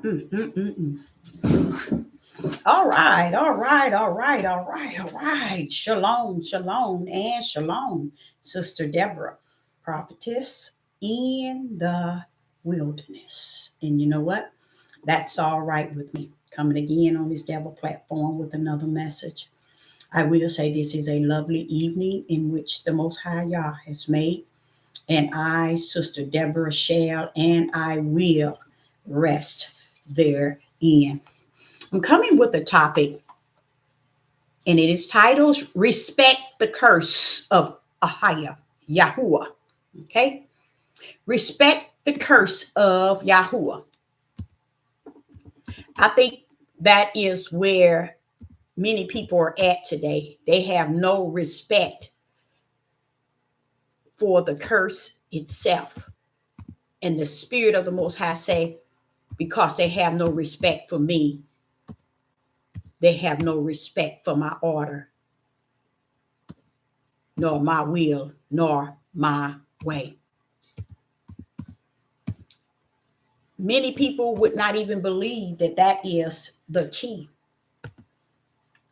Mm, mm, mm, mm. All right, all right, all right, all right, all right. Shalom, shalom, and shalom, Sister Deborah, prophetess in the wilderness. And you know what? That's all right with me. Coming again on this devil platform with another message. I will say this is a lovely evening in which the Most High Yah has made, and I, Sister Deborah, shall and I will rest therein. I'm coming with a topic, and it is titled Respect the Curse of Ahia, Yahuwah. Okay? Respect the curse of Yahuwah. I think that is where many people are at today. They have no respect for the curse itself. And the Spirit of the Most High say, because they have no respect for me, they have no respect for my order, nor my will, nor my way. Many people would not even believe that that is the key.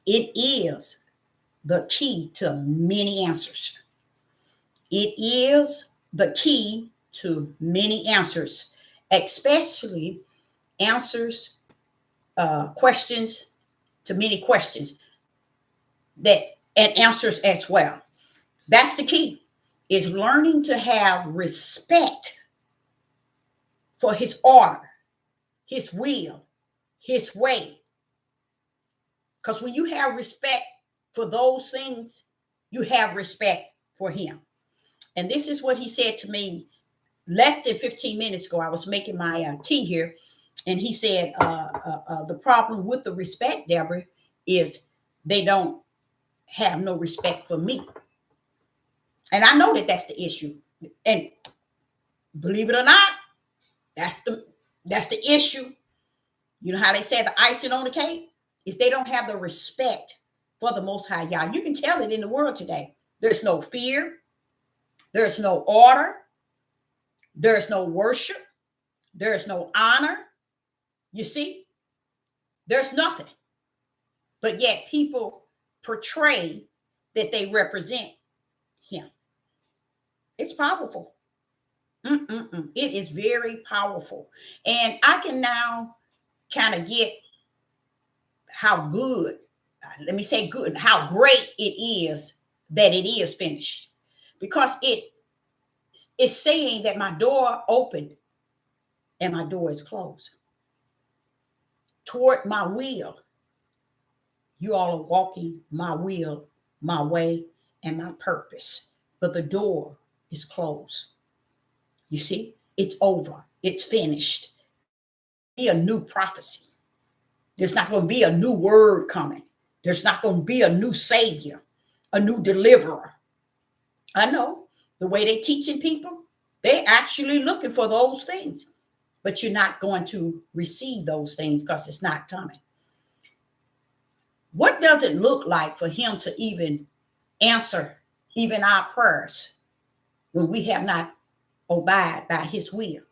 It is the key to many answers. It is the key to many answers, especially answers, questions to many questions that and answers as well. That's the key, is learning to have respect for his order, his will, his way. Because when you have respect for those things, you have respect for him. And this is what he said to me less than 15 minutes ago. I was making my tea here, and he said, the problem with the respect, Deborah, is they don't have no respect for me. And I know that that's the issue. And believe it or not, that's the issue. You know how they say the icing on the cake is they don't have the respect for the Most High Yah. You can tell it in the world today. There's no fear. There's no order. There's no worship. There's no honor. You see, there's nothing. But yet people portray that they represent him. It's powerful. It is very powerful. And I can now kind of get how good, let me say good, how great it is that it is finished. Because it is saying that my door opened and my door is closed. Toward my will, you all are walking my will, my way, and my purpose. But the door is closed. You see, it's over. It's finished. Be a new prophecy. There's not going to be a new word coming. There's not going to be a new savior, a new deliverer. I know the way they're teaching people, they're actually looking for those things. But you're not going to receive those things because it's not coming. What does it look like for him to even answer even our prayers when we have not obeyed by his will,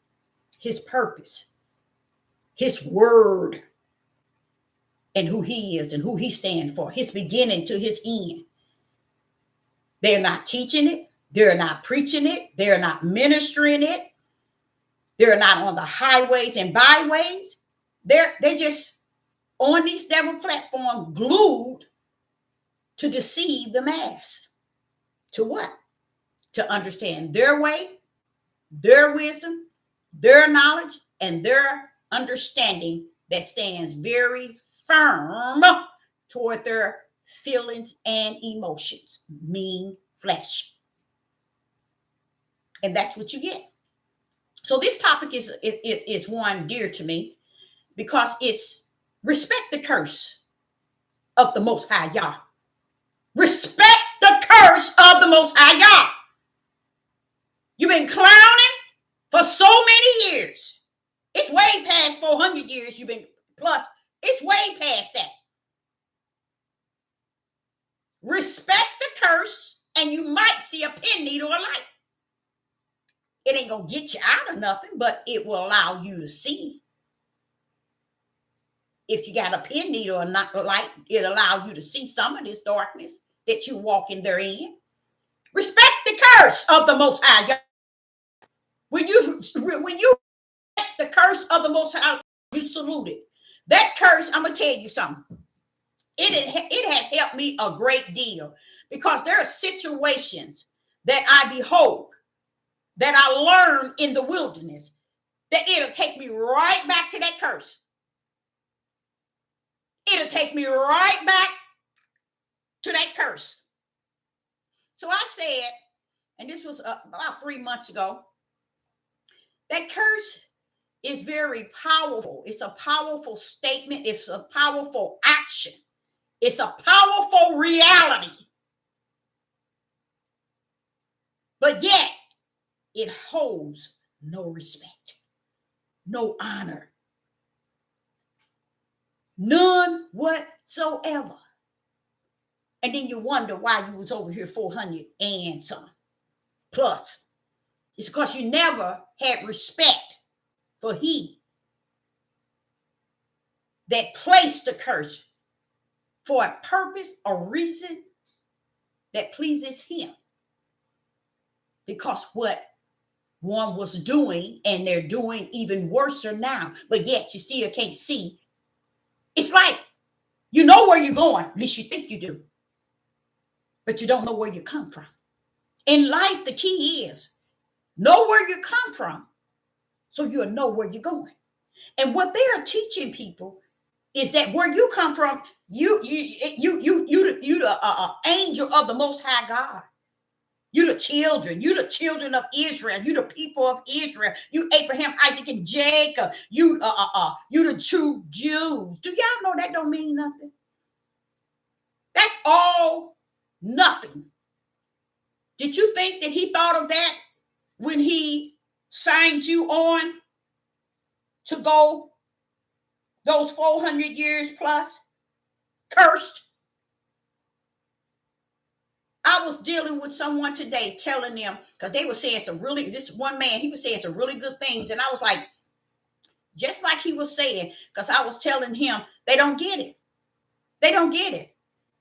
his purpose, his word, and who he is and who he stands for, his beginning to his end? They're not teaching it. They're not preaching it. They're not ministering it. They're not on the highways and byways. They're just on these devil platforms glued to deceive the mass. To what? To understand their way, their wisdom, their knowledge, and their understanding that stands very firm toward their feelings and emotions, mean flesh. And that's what you get. So this topic is one dear to me because it's respect the curse of the Most High Yah. Respect the curse of the Most High Yah. You've been clowning for so many years. It's way past 400 years you've been plus. It's way past that. Respect the curse and you might see a pin needle of light. It ain't going to get you out of nothing, but it will allow you to see. if you got a pen needle or not light, it allows you to see some of this darkness that you walk in therein. Respect the curse of the Most High. When you respect the curse of the Most High, you salute it. That curse, I'm gonna tell you something. It has helped me a great deal, because there are situations that I behold, that I learned in the wilderness, that it'll take me right back to that curse. It'll take me right back to that curse. So I said, and this was about 3 months ago, that curse is very powerful. It's a powerful statement. It's a powerful action. It's a powerful reality. But yet, it holds no respect, no honor, none whatsoever. And then you wonder why you was over here 400 and some plus. It's because you never had respect for he that placed the curse for a purpose or reason that pleases him. Because what one was doing, and they're doing even worse now, but yet you still can't see. It's like you know where you're going, at least you think you do, but you don't know where you come from. In life, the key is know where you come from, so you'll know where you're going. And what they are teaching people is that where you come from, you the angel of the Most High God. You the children of Israel. You the people of Israel. You Abraham, Isaac, and Jacob. You the true Jews. Do y'all know that don't mean nothing? That's all nothing. Did you think that he thought of that when he signed you on to go those 400 years plus cursed? I was dealing with someone today telling them, because they were saying this one man, he was saying some really good things. And I was like, just like he was saying, because I was telling him, they don't get it. They don't get it.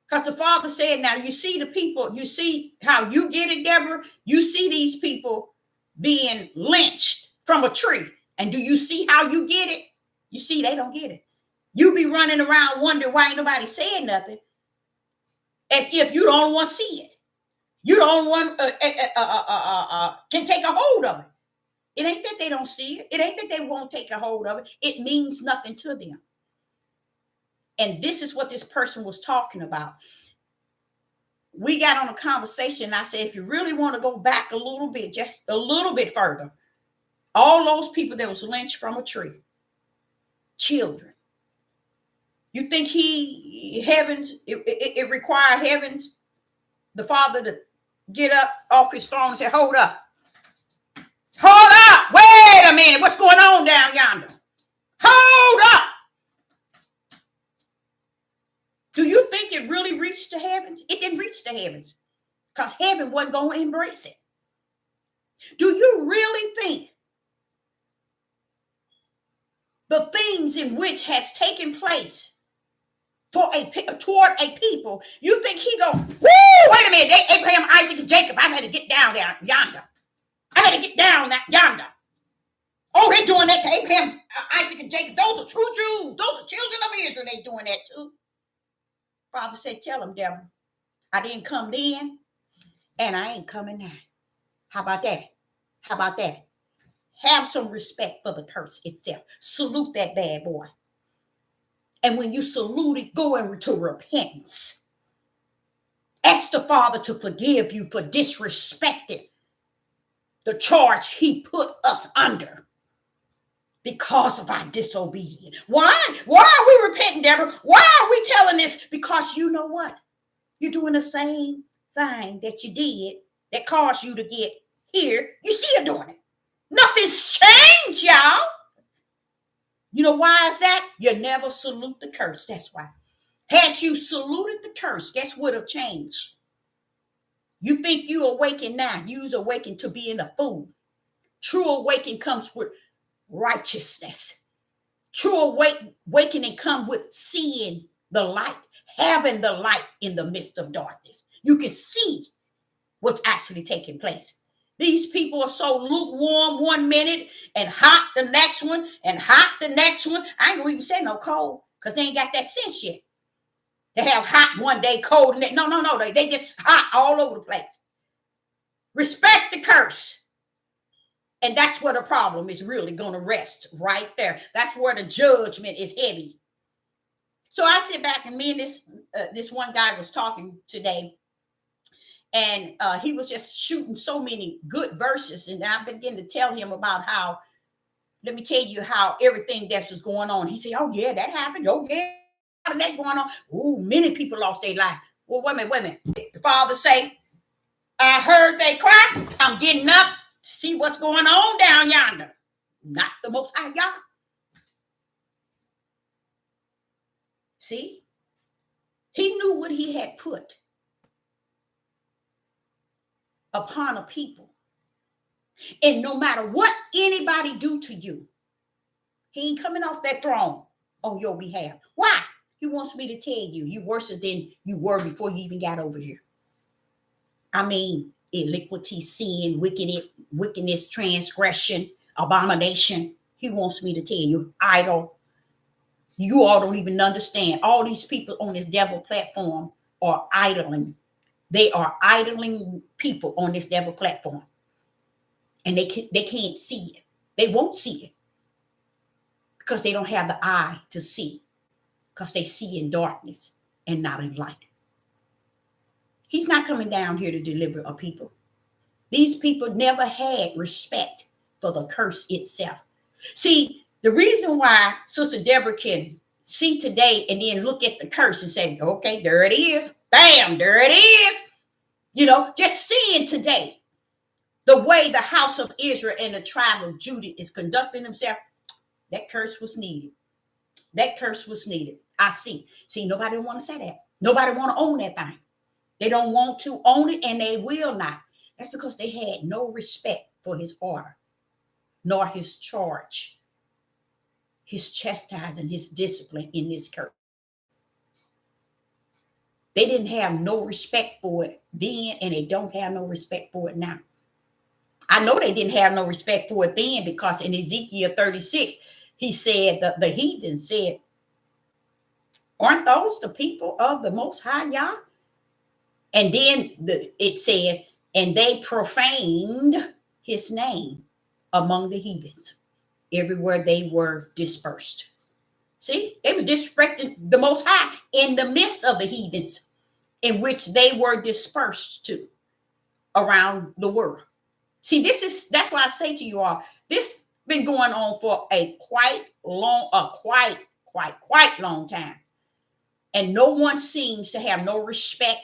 Because the Father said, now you see the people, you see how you get it, Deborah? You see these people being lynched from a tree. And do you see how you get it? You see, they don't get it. You be running around wondering why ain't nobody saying nothing, as if you don't want to see it. You the only one can take a hold of it. It ain't that they don't see it. It ain't that they won't take a hold of it. It means nothing to them. And this is what this person was talking about. We got on a conversation. And I said, if you really want to go back a little bit, just a little bit further, all those people that was lynched from a tree, children. You think it required heavens, the Father, to get up off his throne and say, hold up. Hold up. Wait a minute. What's going on down yonder? Hold up. Do you think it really reached the heavens? It didn't reach the heavens, because heaven wasn't going to embrace it. Do you really think the things in which has taken place toward a people, you think he go, woo, wait a minute, they Abraham, Isaac, and Jacob, I better get down there yonder. I better get down yonder. Oh, they're doing that to Abraham, Isaac, and Jacob. Those are true Jews. Those are children of Israel. They doing that too. Father said, tell them, Deborah, I didn't come then, and I ain't coming now. How about that? How about that? Have some respect for the curse itself. Salute that bad boy. And when you salute it, go into repentance. Ask the Father to forgive you for disrespecting the charge he put us under because of our disobedience. Why? Why are we repenting, Deborah? Why are we telling this? Because you know what? You're doing the same thing that you did that caused you to get here. You're still doing it. Nothing's changed, y'all. You know why is that? You never salute the curse. That's why. Had you saluted the curse, guess what would have changed? You think you awaken now. You's awakened to being a fool. True awakening comes with righteousness. True awakening come with seeing the light, having the light in the midst of darkness. You can see what's actually taking place. These people are so lukewarm one minute and hot the next one and hot the next one. I ain't gonna even say no cold because they ain't got that sense yet. They have hot one day, cold and no. They just hot all over the place. Respect the curse. And that's where the problem is really going to rest right there. That's where the judgment is heavy. So I sit back and me and this one guy was talking today, and he was just shooting so many good verses. And I began to tell him about how, let me tell you how everything that was going on. He said, oh yeah, that happened. Oh yeah, that going on. Oh, many people lost their life. Well, wait a minute. The father say, I heard they cry. I'm getting up to see what's going on down yonder. Not the Most High God. See? He knew what he had put upon a people. And no matter what anybody do to you, he ain't coming off that throne on your behalf. Why? He wants me to tell you, you're worse than you were before you even got over here. I mean, iniquity, sin, wickedness, transgression, abomination. He wants me to tell you, idol. You all don't even understand. All these people on this devil platform are idling. They are idling people on this devil platform. And they can't see it. They won't see it. Because they don't have the eye to see. Because they see in darkness and not in light. He's not coming down here to deliver a people. These people never had respect for the curse itself. See, the reason why Sister Deborah can see today and then look at the curse and say, okay, there it is. Bam, there it is. You know, just seeing today the way the house of Israel and the tribe of Judah is conducting themselves, that curse was needed. That curse was needed. I see. See, nobody want to say that. Nobody want to own that thing. They don't want to own it, and they will not. That's because they had no respect for his order, nor his charge, his chastising, his discipline in this curse. They didn't have no respect for it then, and they don't have no respect for it now. I know they didn't have no respect for it then, because in Ezekiel 36, he said, the heathen said, aren't those the people of the Most High Yah? And then it said, and they profaned his name among the heathens, everywhere they were dispersed. See, they were disrespecting the Most High in the midst of the heathens in which they were dispersed to around the world. See, that's why I say to you all, this been going on for a quite long time. And no one seems to have no respect.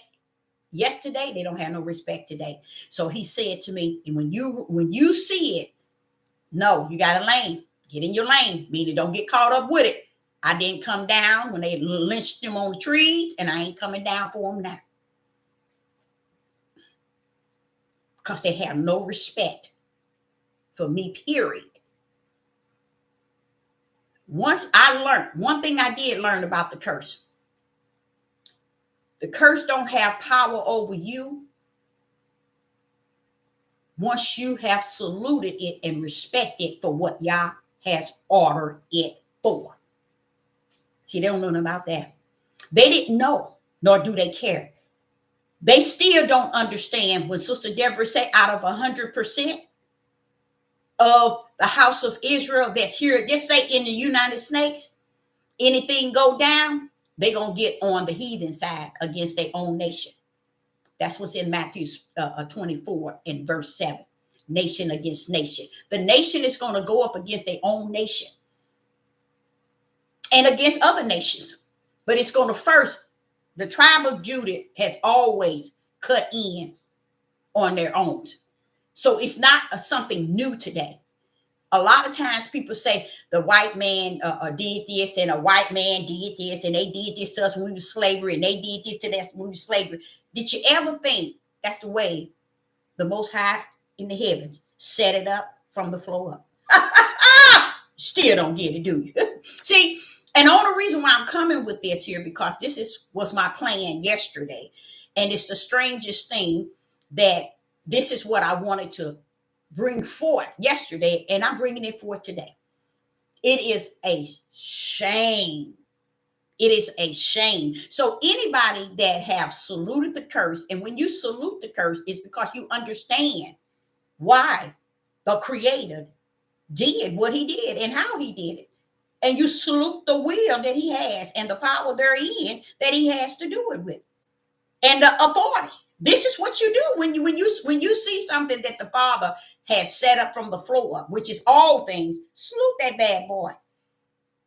Yesterday, they don't have no respect today. So he said to me, and when you see it, no, you got a lane. Get in your lane. Meaning don't get caught up with it. I didn't come down when they lynched them on the trees, and I ain't coming down for them now. Because they have no respect for me, period. Once I learned, one thing I did learn about the curse. The curse don't have power over you once you have saluted it and respected it for what Yah has ordered it for. See, they don't know nothing about that. They didn't know, nor do they care. They still don't understand when Sister Deborah said out of 100% of the house of Israel that's here, just say in the United States, anything go down, they're going to get on the heathen side against their own nation. That's what's in Matthew 24 and verse 7. Nation against nation. The nation is going to go up against their own nation and against other nations. But it's going to first, the tribe of Judah has always cut in on their own. So it's not something new today. A lot of times people say the white man did this and a white man did this and they did this to us when we were slavery and they did this to us when we were slavery. Did you ever think that's the way the Most High in the heavens set it up from the floor up? Still don't get it, do you? See, and the only reason why I'm coming with this here, because was my plan yesterday. And it's the strangest thing that this is what I wanted to bring forth yesterday, and I'm bringing it forth today. It is a shame. It is a shame. So anybody that have saluted the curse, and when you salute the curse, it's because you understand why the Creator did what he did and how he did it. And you salute the will that he has and the power therein that he has to do it with. And the authority. This is what you do when you see something that the Father has set up from the floor, which is all things. Salute that bad boy.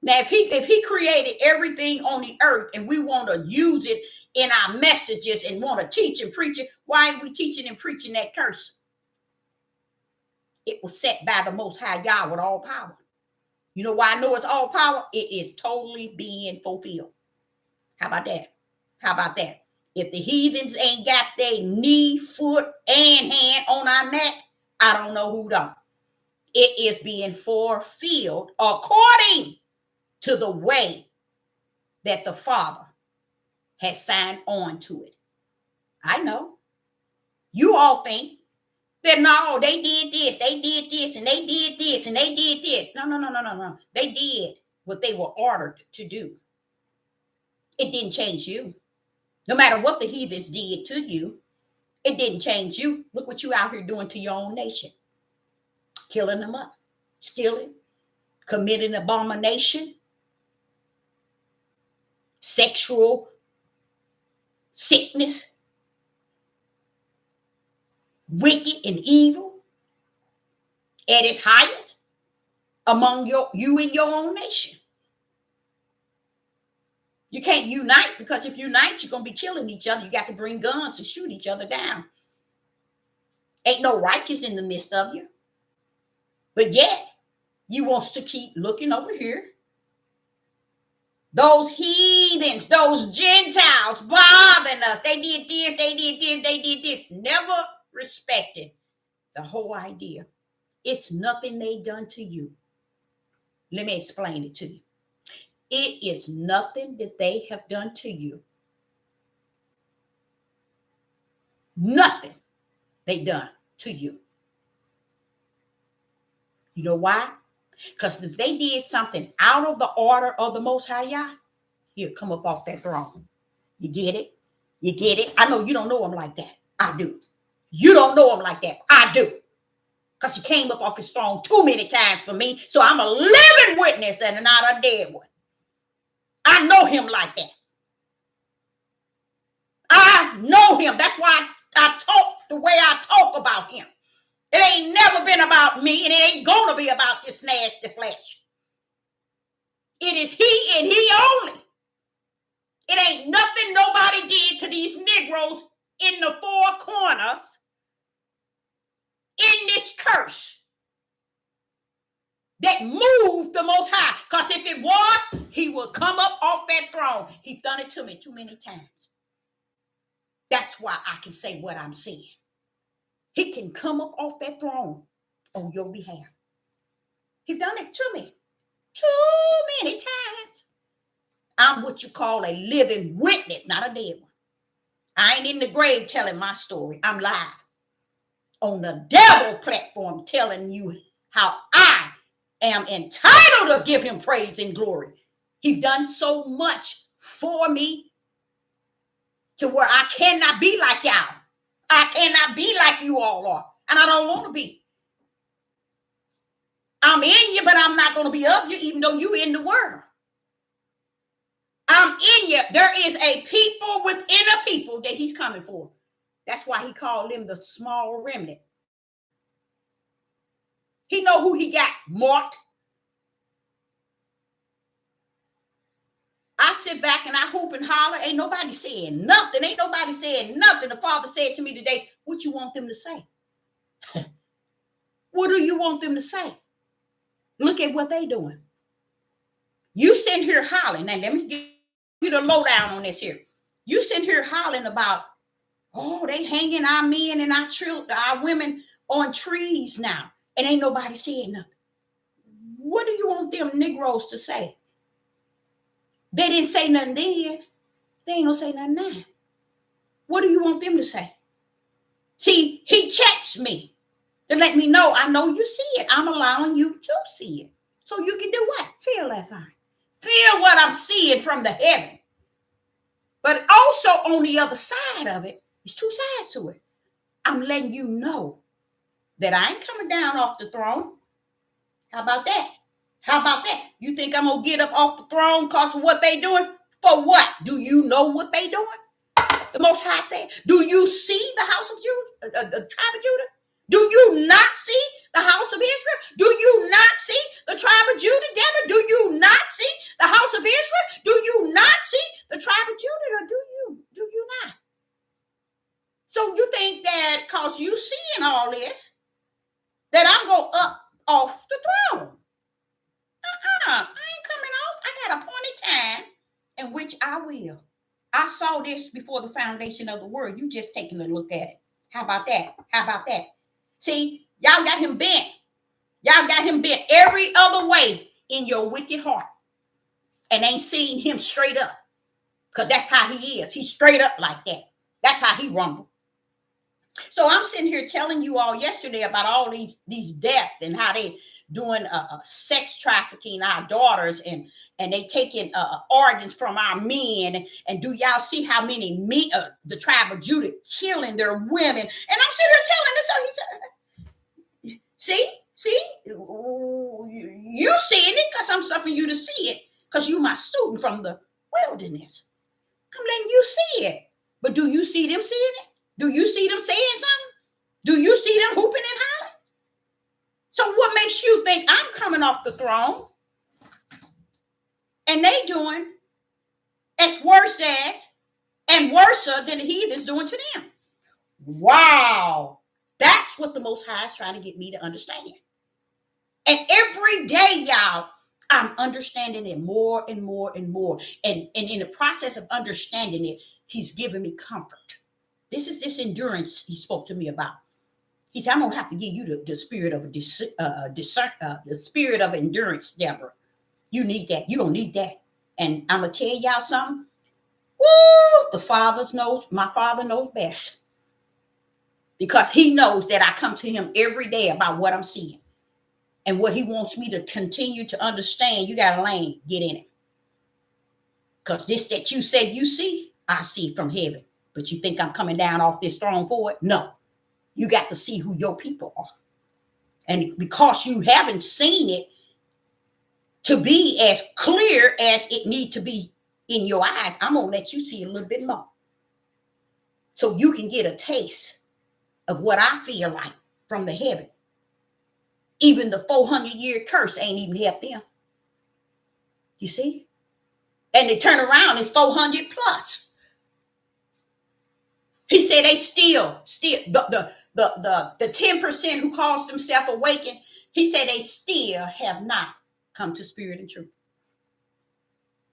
Now, if he created everything on the earth and we want to use it in our messages and want to teach and preach it, why are we teaching and preaching that curse? It was set by the Most High Yahweh with all power. You know why I know it's all power? It is totally being fulfilled. How about that? How about that? If the heathens ain't got their knee, foot, and hand on our neck, I don't know who don't. It is being fulfilled according to the way that the Father has signed on to it. I know. You all think that no, they did this, and they did this, and they did this. No. They did what they were ordered to do. It didn't change you. No matter what the heathens did to you, it didn't change you. Look what you out here doing to your own nation. Killing them up, stealing, committing abomination, sexual sickness, wicked and evil at its highest among you and your own nation. You can't unite, because if you unite, you're going to be killing each other. You got to bring guns to shoot each other down. Ain't no righteous in the midst of you. But yet, you want to keep looking over here. Those heathens, those Gentiles bothering us. They did this, they did this, they did this. Never respected the whole idea. It's nothing they done to you. Let me explain it to you. It is nothing that they have done to you. Nothing they done to you. You know why? Because if they did something out of the order of the Most High Yah, he'll come up off that throne. You get it? You get it? I know you don't know him like that. I do. You don't know him like that. I do. Because he came up off his throne too many times for me. So I'm a living witness and not a dead one. I know him like that. I know him. That's why I talk the way I talk about him. It ain't never been about me, and it ain't gonna be about this nasty flesh. It is he and he only. It ain't nothing nobody did to these Negroes in the four corners in this curse that moved the Most High. Because if it was, he would come up off that throne. He's done it to me too many times. That's why I can say what I'm saying. He can come up off that throne on your behalf. He's done it to me too many times. I'm what you call a living witness, not a dead one. I ain't in the grave telling my story. I'm live on the devil platform telling you how I am entitled to give him praise and glory. He's done so much for me to where I cannot be like y'all. I cannot be like you all are. And I don't want to be. I'm in you, but I'm not going to be of you, even though you're in the world. I'm in you. There is a people within a people that he's coming for. That's why he called them the small remnant. He know who he got marked. I sit back and I hoop and holler. Ain't nobody saying nothing. Ain't nobody saying nothing. The Father said to me today, what you want them to say? What do you want them to say? Look at what they doing. You sitting here hollering. Now, let me give you the lowdown on this here. You sitting here hollering about, oh, they hanging our men and our women on trees now. And ain't nobody saying nothing. What do you want them Negroes to say? They didn't say nothing then. They ain't gonna say nothing now. What do you want them to say? See, he checks me to let me know, I know you see it. I'm allowing you to see it. So you can do what? Feel that thing. Feel what I'm seeing from the heaven. But also on the other side of it, it's two sides to it. I'm letting you know that I ain't coming down off the throne. How about that? How about that? You think I'm going to get up off the throne because of what they doing? For what? Do you know what they doing? The Most High said, do you see the house of Judah, the tribe of Judah? Do you not see the house of Israel? Do you not see the tribe of Judah, Deborah? Do you not see the house of Israel? Do you not see the tribe of Judah? Or do you? Do you not? So you think that because you seeing all this, that I'm going up off the throne? I ain't coming off. I got a appointed time in which I will. I saw this before the foundation of the world. You just taking a look at it. How about that? How about that? See, y'all got him bent. Y'all got him bent every other way in your wicked heart. And ain't seen him straight up. Because that's how he is. He's straight up like that. That's how he rumbles. So I'm sitting here telling you all yesterday about all these deaths and how they doing sex trafficking our daughters and they taking organs from our men. And do y'all see how many the tribe of Judah killing their women? And I'm sitting here telling this. So he said, see, you seeing it because I'm suffering you to see it because you my student from the wilderness. I'm letting you see it. But do you see them seeing it? Do you see them saying something? Do you see them hooping and hollering? So what makes you think I'm coming off the throne and they doing as worse as and worse than the heathens doing to them? Wow. That's what the Most High is trying to get me to understand. And every day, y'all, I'm understanding it more and more and more. And in the process of understanding it, he's giving me comfort. This is this endurance he spoke to me about. He said, I'm going to have to give you the spirit of the spirit of endurance, Deborah. You need that. You're going to need that. And I'm going to tell y'all something. Woo! My father knows best. Because he knows that I come to him every day about what I'm seeing. And what he wants me to continue to understand. You got a lane, get in it. Because this that you say you see, I see from heaven. But you think I'm coming down off this throne for it? No. You got to see who your people are. And because you haven't seen it to be as clear as it needs to be in your eyes, I'm going to let you see a little bit more. So you can get a taste of what I feel like from the heaven. Even the 400-year curse ain't even helped them. You see? And they turn around, it's 400 plus. He said they still the 10% who calls themselves awakened, he said they still have not come to spirit and truth.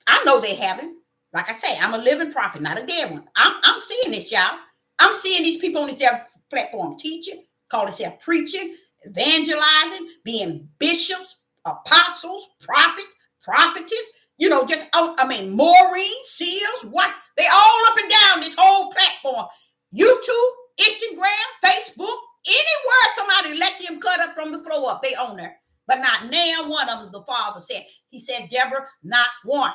I know they haven't. Like I say, I'm a living prophet, not a dead one. I'm seeing this, y'all. I'm seeing these people on this platform teaching, call themselves preaching, evangelizing, being bishops, apostles, prophets, prophetess, Maureen, Seals, what? They all up and down this whole platform. YouTube, Instagram, Facebook, anywhere somebody let them cut up from the floor up, they own there. But not now one of them, the Father said. He said, Deborah, not one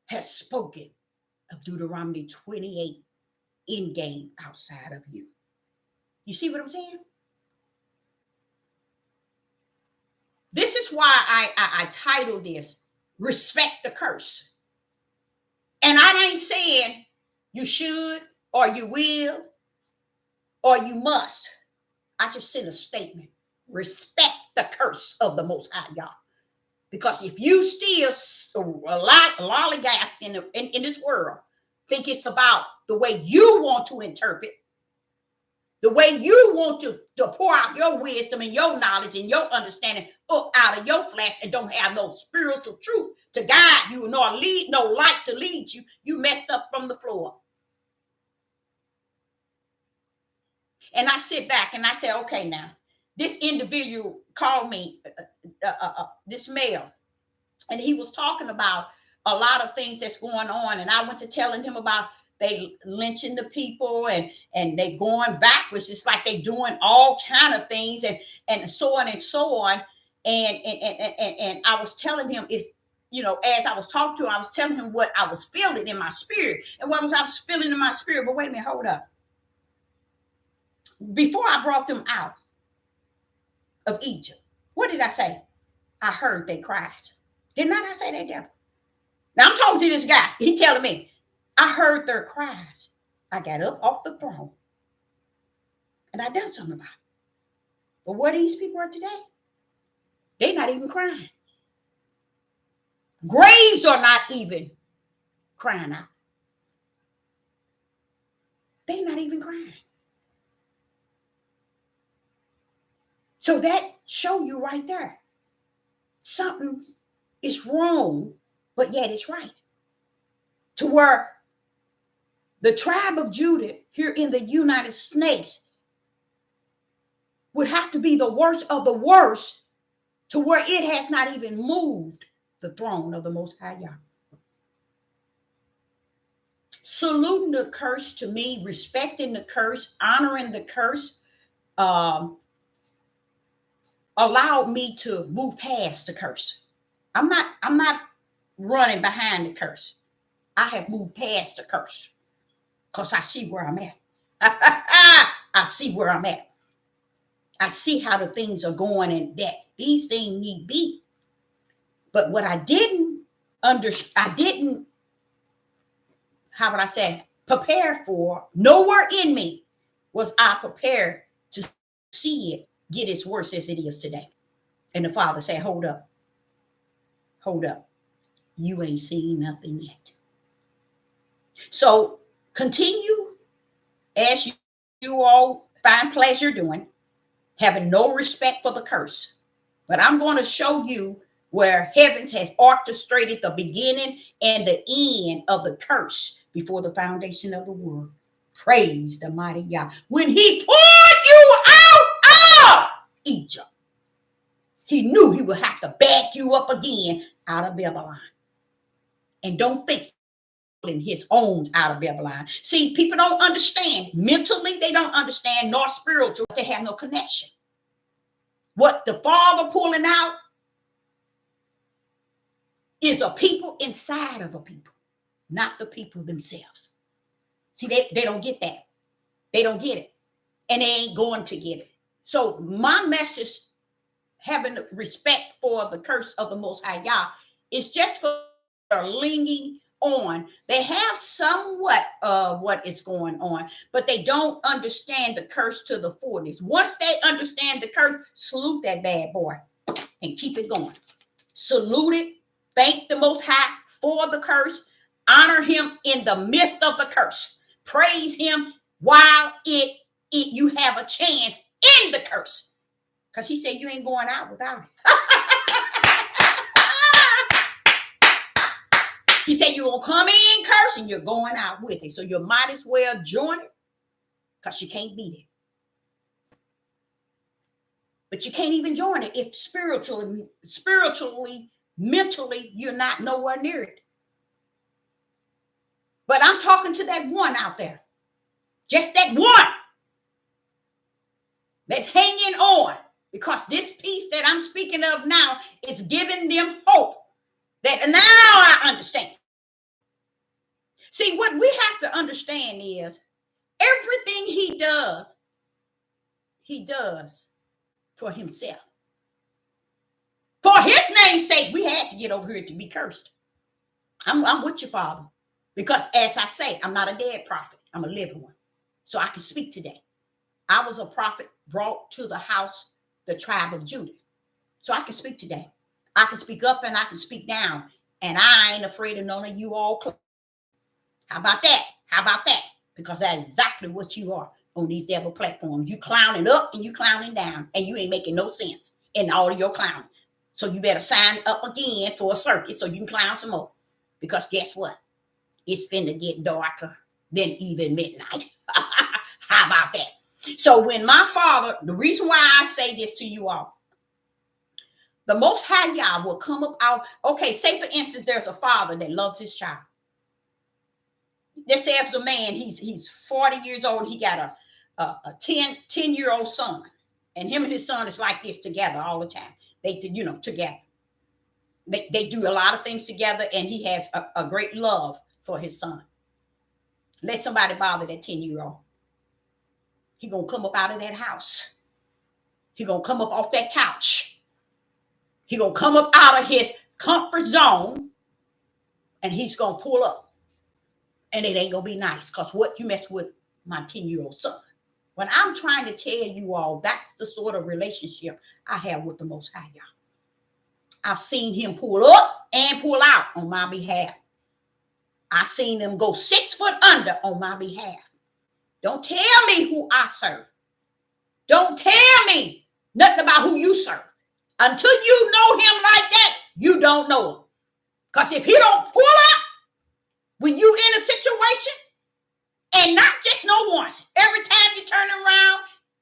has spoken of Deuteronomy 28 in game outside of you. You see what I'm saying? This is why I titled this, Respect the Curse. And I ain't saying you should or you will or you must. I just sent a statement. Respect the curse of the Most High God. Because if you still lollygask in this world, think it's about the way you want to interpret, the way you want to pour out your wisdom and your knowledge and your understanding up out of your flesh and don't have no spiritual truth to guide you, nor no light to lead you, you messed up from the floor. And I sit back and I say, okay, now, this individual called me, this male, And he was talking about a lot of things that's going on. And I went to telling him about they lynching the people and they going backwards. It's like they doing all kind of things and so on and so on. And I was telling him, it's, as I was talking to him, I was telling him what I was feeling in my spirit. And what I was feeling in my spirit. But wait a minute, hold up. Before I brought them out of Egypt, what did I say? I heard they cried. Did not I say that, Deborah? Now I'm talking to this guy. He telling me, I heard their cries. I got up off the throne and I done something about it. But where these people are today, they're not even crying. Graves are not even crying out. They're not even crying. So that show you right there. Something is wrong, but yet it's right. To where the tribe of Judah here in the United States would have to be the worst of the worst, to where it has not even moved the throne of the Most High Yahweh. Saluting the curse, to me, respecting the curse, honoring the curse, allowed me to move past the curse. I'm not running behind the curse. I have moved past the curse because I see where I'm at. I see where I'm at. I see how the things are going and that these things need be. But what I didn't how would I say, prepare for, nowhere in me was I prepared to see it get as worse as it is today. And the Father said, hold up. You ain't seen nothing yet. So continue as you all find pleasure doing, having no respect for the curse. But I'm going to show you where heaven has orchestrated the beginning and the end of the curse before the foundation of the world. Praise the mighty Yah. When he poured you out of Egypt, he knew he would have to back you up again out of Babylon. And don't think in his own out of Babylon. See, people don't understand. Mentally, they don't understand, nor spiritual. They have no connection. What the Father pulling out is a people inside of a people, not the people themselves. See, they don't get that. They don't get it. And they ain't going to get it. So my message, having respect for the curse of the Most High Yah, is just for lingering on. They have somewhat of what is going on, but they don't understand the curse to the fullness. Once they understand the curse, salute that bad boy and keep it going. Salute it. Thank the Most High for the curse. Honor him in the midst of the curse. Praise him while you have a chance in the curse. Because he said you ain't going out without it. He said you're going to come in curse and you're going out with it. So you might as well join it because you can't beat it. But you can't even join it if spiritually, mentally, you're not nowhere near it. But I'm talking to that one out there. Just that one that's hanging on, because this peace that I'm speaking of now is giving them hope that now I understand. See, what we have to understand is everything he does for himself. For his name's sake, we had to get over here to be cursed. I'm with you, Father. Because as I say, I'm not a dead prophet. I'm a living one. So I can speak today. I was a prophet brought to the house, the tribe of Judah. So I can speak today. I can speak up and I can speak down. And I ain't afraid of none of you all. How about that? How about that? Because that's exactly what you are on these devil platforms. You clowning up and you clowning down. And you ain't making no sense in all of your clowning. So you better sign up again for a circuit so you can clown some more. Because guess what? It's finna get darker than even midnight. How about that? So when my Father, the reason why I say this to you all, The Most High Yah will come up out. Okay, say for instance, there's a father that loves his child. Let's say if the man, he's 40 years old, he got a 10-year-old son, and him and his son is like this together all the time. They, together. They do a lot of things together, and he has a great love for his son. Let somebody bother that 10-year-old. He gonna come up out of that house. He gonna come up off that couch. He gonna come up out of his comfort zone, and he's gonna pull up. And it ain't gonna be nice, because what you mess with my 10-year-old son. When I'm trying to tell you all, that's the sort of relationship I have with the Most High Yah. I've seen him pull up and pull out on my behalf. I've seen him go 6 foot under on my behalf. Don't tell me who I serve. Don't tell me nothing about who you serve. Until you know him like that, you don't know him. Because if he don't pull up when you in a situation, and not just no once, every time you turn around,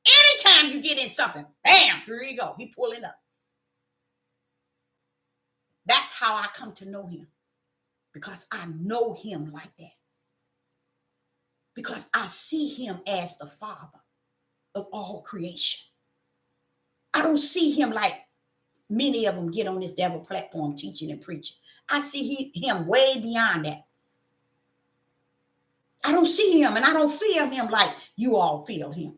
anytime you get in something, bam, here you go. He pulling up. That's how I come to know him. Because I know him like that. Because I see him as the Father of all creation. I don't see him like many of them get on this devil platform teaching and preaching. I see him way beyond that. I don't see him, and I don't feel him like you all feel him.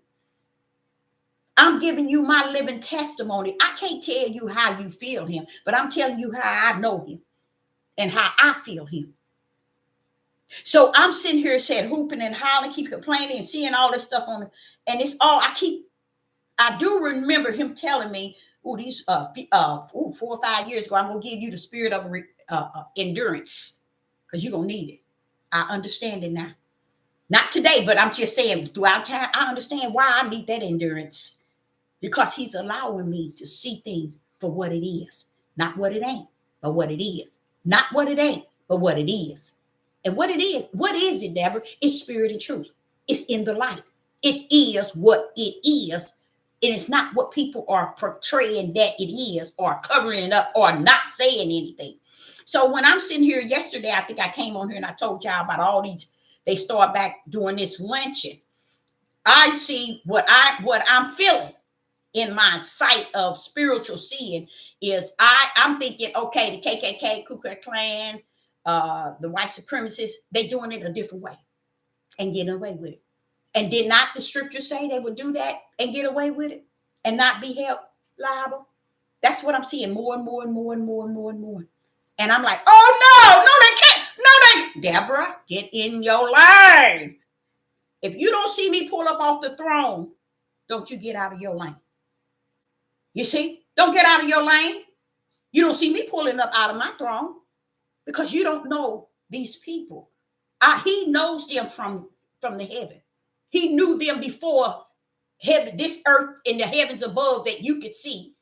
I'm giving you my living testimony. I can't tell you how you feel him, but I'm telling you how I know him and how I feel him. So I'm sitting here saying, hooping and hollering, keep complaining and seeing all this stuff on it. And it's all I do remember him telling me, 4 or 5 years ago, I'm going to give you the spirit of endurance, because you're going to need it. I understand it now. Not today, but I'm just saying throughout time, I understand why I need that endurance, because he's allowing me to see things for what it is. Not what it ain't, but what it is. Not what it ain't, but what it is. And what is it, Deborah? It's spirit and truth. It's in the light. It is what it is. And it's not what people are portraying that it is, or covering it up, or not saying anything. So when I'm sitting here yesterday, I think I came on here and I told y'all about all these, they start back doing this lynching. I see what I'm feeling in my sight of spiritual seeing is I'm thinking, okay, the KKK, Ku Klux Klan, the white supremacists, they doing it a different way and getting away with it. And did not the scripture say they would do that and get away with it and not be held liable? That's what I'm seeing more and more and more and more and more and more. And I'm like, oh no, they can't. No, Deborah, get in your lane. If you don't see me pull up off the throne, don't you get out of your lane. You see? Don't get out of your lane. You don't see me pulling up out of my throne, because you don't know these people. He knows them from the heaven. He knew them before heaven, this earth and the heavens above that you could see.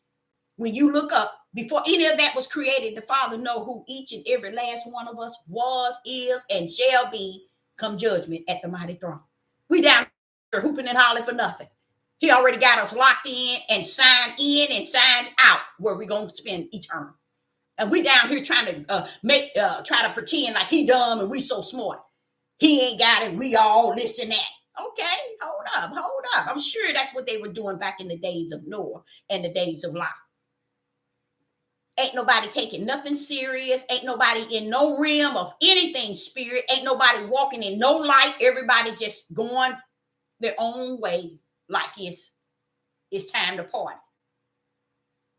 When you look up, before any of that was created, the Father knows who each and every last one of us was, is, and shall be come judgment at the mighty throne. We down here hooping and hollering for nothing. He already got us locked in and signed out where we're going to spend eternity. And we down here trying to try to pretend like he dumb and we so smart. He ain't got it. We all listen that. Okay, hold up. I'm sure that's what they were doing back in the days of Noah and the days of Lot. Ain't nobody taking nothing serious. Ain't nobody in no realm of anything spirit. Ain't nobody walking in no light. Everybody just going their own way, like it's time to party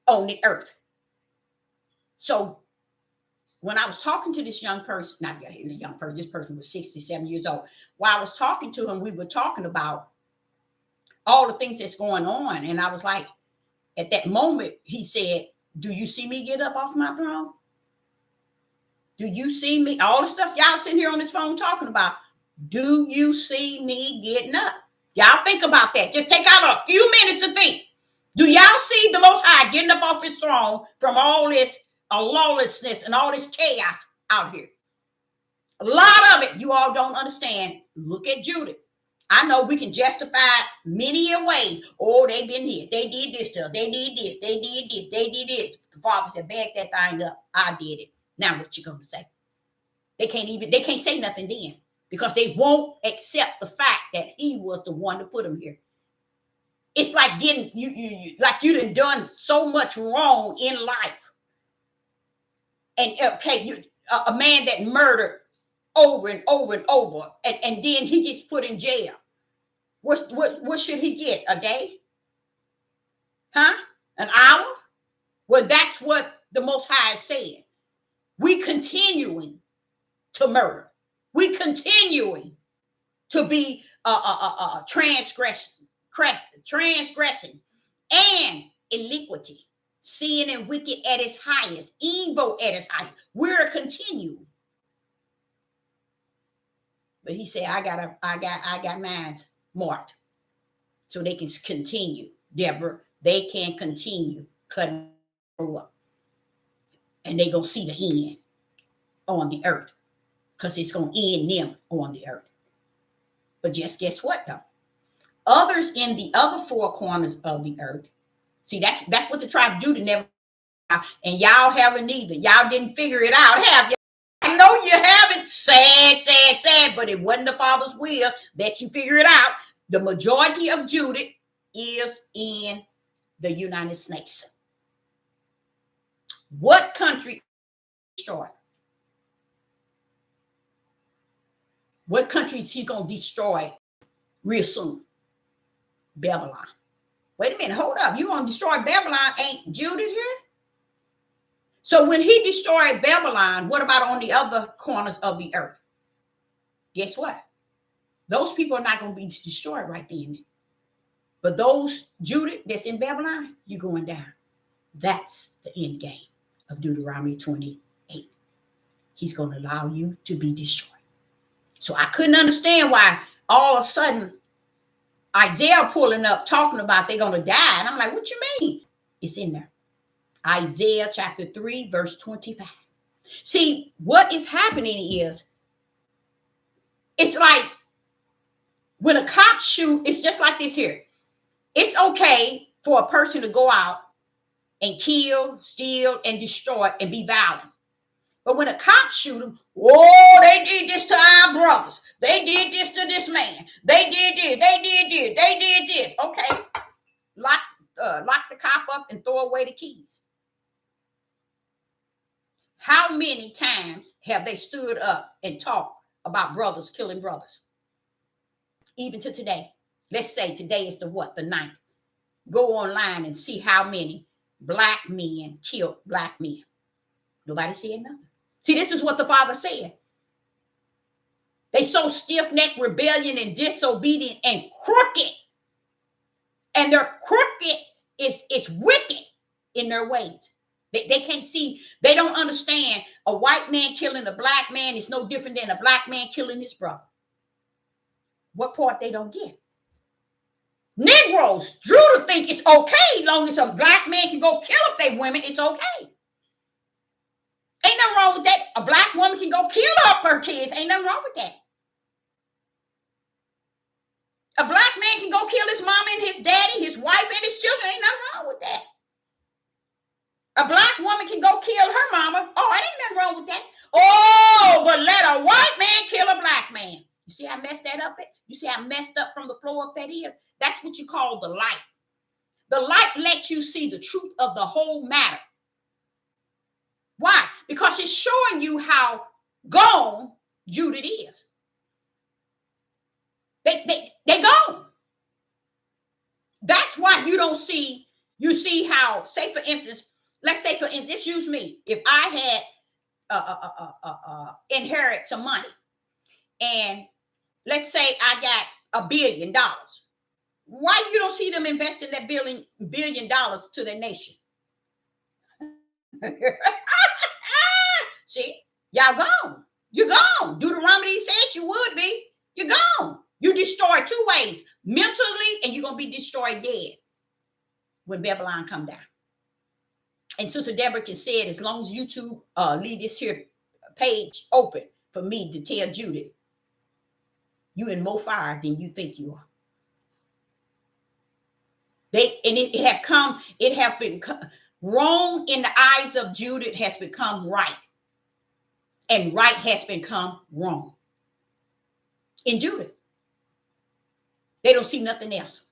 on the earth. So when I was talking to this young person, not a young person, this person was 67 years old. While I was talking to him, we were talking about all the things that's going on. And I was like, at that moment, he said, do you see me get up off my throne? Do you see me? All the stuff y'all sitting here on this phone talking about. Do you see me getting up? Y'all think about that. Just take out a few minutes to think. Do y'all see the Most High getting up off his throne from all this lawlessness and all this chaos out here? A lot of it you all don't understand. Look at Judith. I know we can justify many ways. Oh, they been here. They did this to us. They did this. They did this. They did this. The Father said, back that thing up. I did it. Now what you gonna say? They can't say nothing then, because they won't accept the fact that he was the one to put them here. It's like getting you like you done so much wrong in life. And okay, a man that murdered over and over and over, and then he gets put in jail. What should he get? A day? Huh? An hour? Well, that's what the Most High is saying. We continuing to murder. We continuing to be transgressing and iniquity, sin and wicked at its highest, evil at its highest. We're continuing. But he said, I got mine marked so they can continue. Deborah, they can continue cutting up. And they're going to see the end on the earth, because it's going to end them on the earth. But just guess what, though? Others in the other four corners of the earth. See, that's what the tribe of Judah never. And y'all haven't either. Y'all didn't figure it out, have you? I know you haven't. Sad, but it wasn't the Father's will that you figure it out. The majority of Judah is in the United States. What country destroy? What country is he going to destroy real soon? Babylon. Wait a minute, hold up. You want to destroy Babylon? Ain't Judah here? So when he destroyed Babylon, what about on the other corners of the earth? Guess what? Those people are not going to be destroyed right then. But those Judah that's in Babylon, you're going down. That's the end game of Deuteronomy 28. He's going to allow you to be destroyed. So I couldn't understand why all of a sudden Isaiah pulling up talking about they're going to die. And I'm like, what you mean? It's in there. Isaiah chapter 3, verse 25. See, what is happening is, it's like when a cop shoot, it's just like this here. It's okay for a person to go out and kill, steal, and destroy and be violent. But when a cop shoot them, oh, they did this to our brothers. They did this to this man. They did this. They did this. They did this. Okay. Lock the cop up and throw away the keys. How many times have they stood up and talked about brothers killing brothers? Even to today. Let's say today is the what? The 9th. Go online and see how many black men killed black men. Nobody said nothing. See, this is what the Father said. They so stiff-necked, rebellion, and disobedient, and crooked. And their crooked is wicked in their ways. They can't see, they don't understand a white man killing a black man is no different than a black man killing his brother. What part they don't get? Negroes, Judah think it's okay as long as a black man can go kill up their women, it's okay. Ain't nothing wrong with that. A black woman can go kill up her kids. Ain't nothing wrong with that. A black man can go kill his mama and his daddy, his wife and his children. Ain't nothing wrong with that. A black woman can go kill her mama. Oh, ain't nothing wrong with that. Oh, but let a white man kill a black man. You see how I messed that up? You see how messed up from the floor up that is? That's what you call the light. The light lets you see the truth of the whole matter. Why? Because it's showing you how gone Judah is. They gone. That's why you don't see, you see how, say for instance, let's say for instance, this use me. If I had inherit some money, and let's say I got $1 billion, why you don't see them investing that $1 billion to their nation? See, y'all gone. You're gone. Deuteronomy said you would be. You're gone. You destroyed 2 ways, mentally, and you're going to be destroyed dead when Babylon come down. And Sister Deborah can say it, as long as YouTube leave this here page open for me to tell Judith. You in more fire than you think you are. It have been wrong in the eyes of Judah. It has become right. And right has become wrong. In Judah. They don't see nothing else.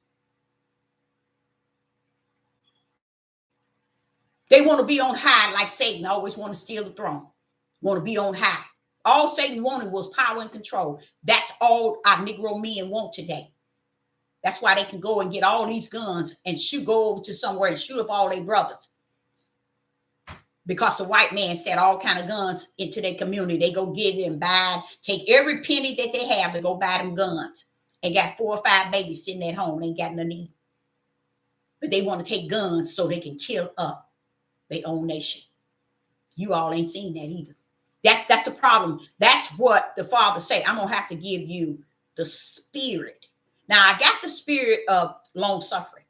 They want to be on high like Satan always want to steal the throne. Want to be on high. All Satan wanted was power and control. That's all our Negro men want today. That's why they can go and get all these guns and go over to somewhere and shoot up all their brothers. Because the white man set all kind of guns into their community. They go get it and buy, take every penny that they have to go buy them guns. And got 4 or 5 babies sitting at home. They ain't got nothing to eat. But they want to take guns so they can kill up their own nation. You all ain't seen that either. That's the problem. That's what the Father say. I'm gonna have to give you the spirit. Now I got the spirit of long suffering,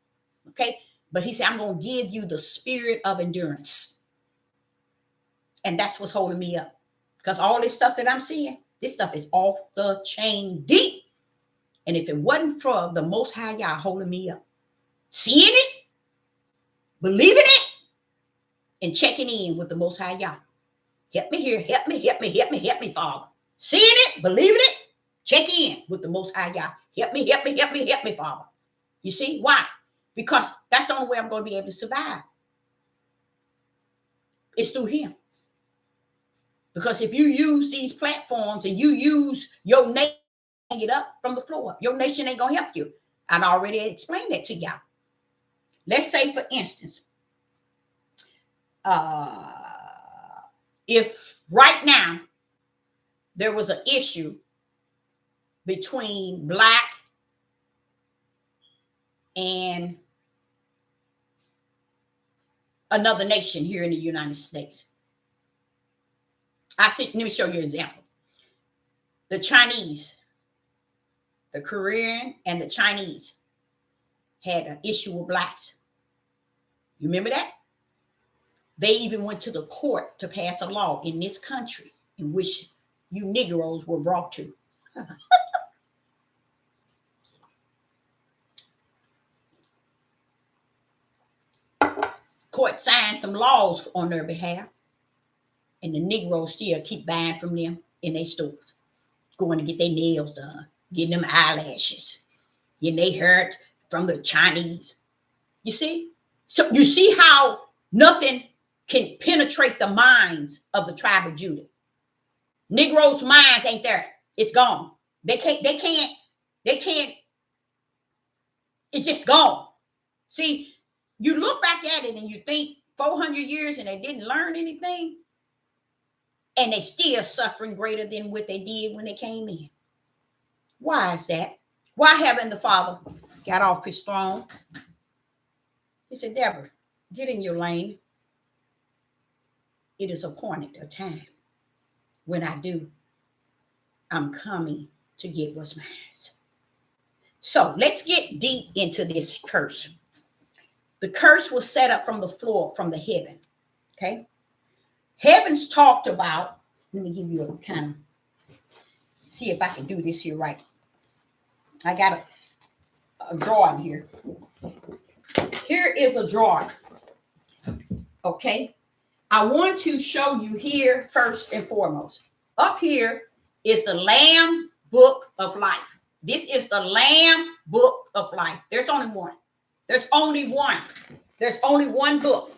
okay? But he said I'm gonna give you the spirit of endurance, and that's what's holding me up. Because all this stuff that I'm seeing, this stuff is off the chain deep. And if it wasn't for the Most High Yah holding me up, seeing it, believing it, and checking in with the Most High Yah. Help me here. Help me, help me, help me, help me, Father. Seeing it, believing it, check in with the Most High Yah. Help me, help me, help me, help me, Father. You see? Why? Because that's the only way I'm going to be able to survive. It's through him. Because if you use these platforms and you use your nation, get up from the floor, your nation ain't going to help you. I already explained that to y'all. Let's say, for instance, if right now there was an issue between Black and another nation here in the United States. Let me show you an example. The Chinese, the Korean and the Chinese had an issue with Blacks. You remember that? They even went to the court to pass a law in this country in which you Negroes were brought to. Court signed some laws on their behalf, and the Negroes still keep buying from them in their stores, going to get their nails done, getting them eyelashes, getting their hair from the Chinese. You see? So you see how nothing can penetrate the minds of the tribe of Judah. Negroes' minds ain't there. It's gone. They can't, it's just gone. See, you look back at it and you think 400 years and they didn't learn anything, and they still suffering greater than what they did when they came in. Why is that? Why haven't the Father got off his throne? He said, Deborah, get in your lane. It is appointed a time. When I do, I'm coming to get what's mine. So let's get deep into this curse. The curse was set up from the floor, from the heaven. Okay. Heaven's talked about, let me give you a kind of, see if I can do this here right. I got a drawing here. Here is a drawing. Okay. I want to show you here first and foremost. Up here is the Lamb Book of Life. This is the Lamb Book of Life. There's only one. There's only one. There's only one book.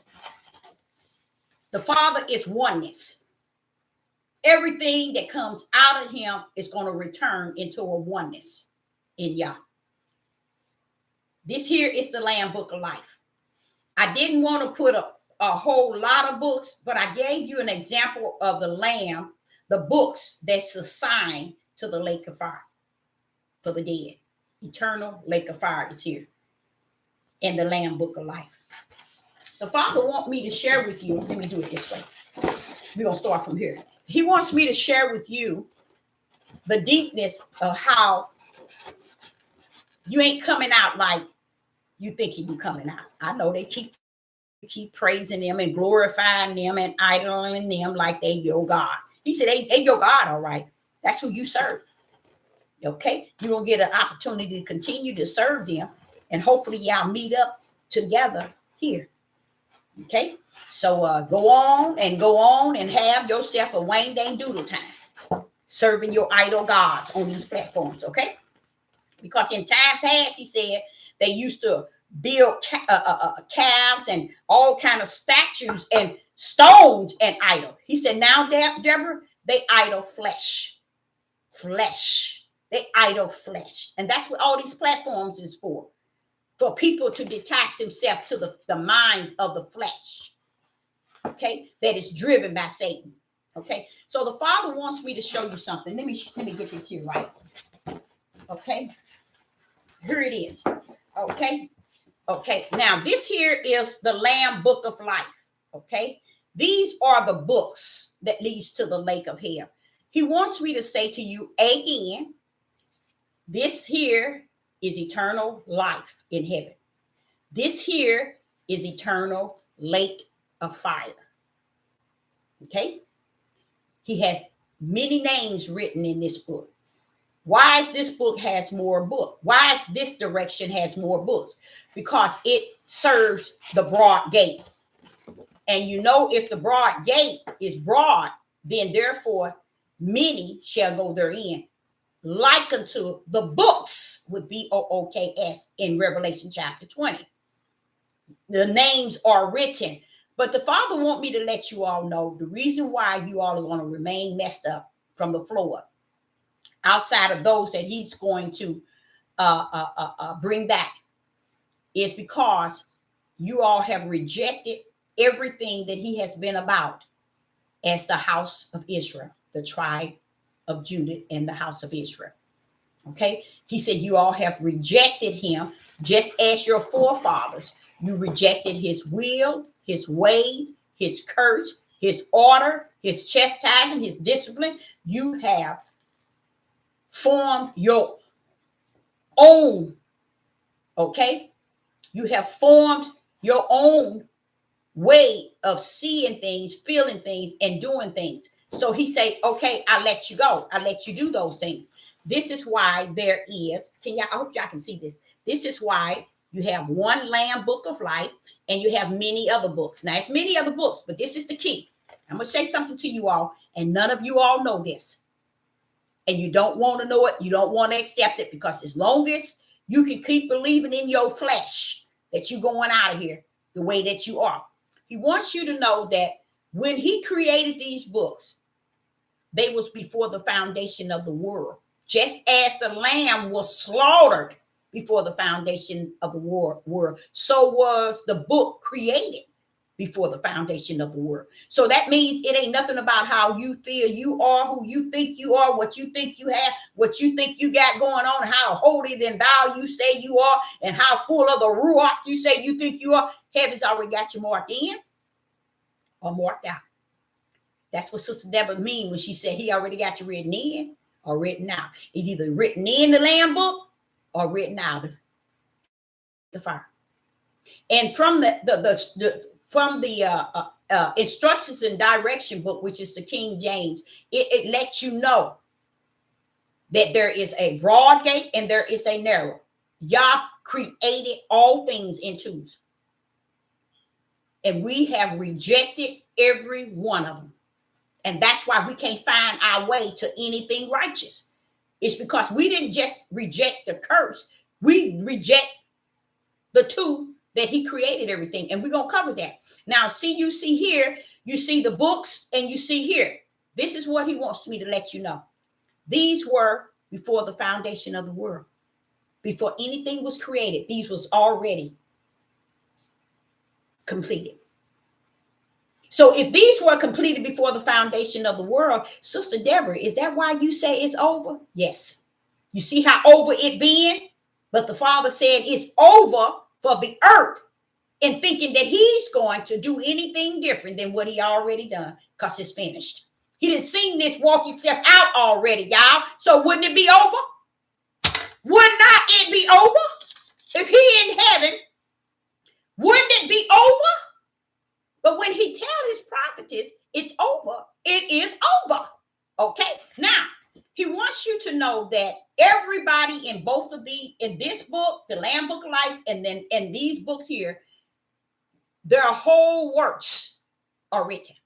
The Father is oneness. Everything that comes out of him is going to return into a oneness in Yah. This here is the Lamb Book of Life. I didn't want to put a whole lot of books, but I gave you an example of the Lamb, the books that's assigned to the lake of fire for the dead. Eternal lake of fire is here in the Lamb Book of Life. The Father wants me to share with you. Let me do it this way. We're going to start from here. He wants me to share with you the deepness of how you ain't coming out like you thinking you coming out. I know they keep praising them and glorifying them and idling them like they your God. He said, they your God, all right. That's who you serve. Okay, you're going to get an opportunity to continue to serve them. And hopefully y'all meet up together here. Okay, so go on and have yourself a Wayne Dang Doodle time serving your idol gods on these platforms. Okay, because in time past, he said they used to build calves and all kind of statues and stones and idol. He said, now, Deborah, they idol flesh. They idol flesh. And that's what all these platforms is for people to detach themselves to the minds of the flesh, okay, that is driven by Satan. Okay, so the Father wants me to show you something. Let me get this here right. Okay, here it is. Okay, now this here is the Lamb Book of Life. Okay, these are the books that leads to the lake of hell. He wants me to say to you again, this here is eternal life in heaven. This here is eternal lake of fire. Okay, he has many names written in this book. Why is this book has more books? Why is this direction has more books? Because it serves the broad gate. And you know, if the broad gate is broad, then therefore many shall go therein. Like unto the books with B-O-O-K-S in Revelation chapter 20. The names are written. But the Father want me to let you all know the reason why you all are going to remain messed up from the floor, outside of those that he's going to bring back, is because you all have rejected everything that he has been about as the house of Israel, the tribe of Judah and the house of Israel. Okay, he said you all have rejected him just as your forefathers. You rejected his will, his ways, his curse, his order, his chastising, his discipline. You have formed your own, okay? You have formed your own way of seeing things, feeling things, and doing things. So he say, okay, I let you go. I let you do those things. This is why there is, I hope y'all can see this. This is why you have one Lamb Book of Life and you have many other books. Now, it's many other books, but this is the key. I'm going to say something to you all, and none of you all know this. And you don't want to know it. You don't want to accept it, because as long as you can keep believing in your flesh that you're going out of here the way that you are. He wants you to know that when he created these books, they was before the foundation of the world. Just as the lamb was slaughtered before the foundation of the world, so was the book created before the foundation of the world. So that means it ain't nothing about how you feel you are, who you think you are, what you think you have, what you think you got going on, how holy than thou you say you are, and how full of the ruach you say you think you are. Heaven's already got you marked in or marked out. That's what Sister Deborah mean when she said he already got you written in or written out. It's either written in the Lamb book or written out the fire. And from the instructions and direction book, which is the King James, it lets you know that there is a broad gate and there is a narrow. Yah created all things in twos. And we have rejected every one of them. And that's why we can't find our way to anything righteous. It's because we didn't just reject the curse. We reject the two that he created everything. And we're going to cover that. Now, you see here, you see the books, and you see here. This is what he wants me to let you know. These were before the foundation of the world. Before anything was created, these was already completed. So if these were completed before the foundation of the world, Sister Deborah, is that why you say it's over? Yes. You see how over it being? But the Father said it's over for the earth, and thinking that he's going to do anything different than what he already done, because it's finished. He didn't seen this walk itself out already, y'all. So wouldn't it be over? Would not it be over? If he in heaven, wouldn't it be over? But when he tells his prophetess it's over, it is over. Okay. Now, He wants you to know that everybody in both of in this book, the Lamb Book of Life, and then in these books here, their whole works are written.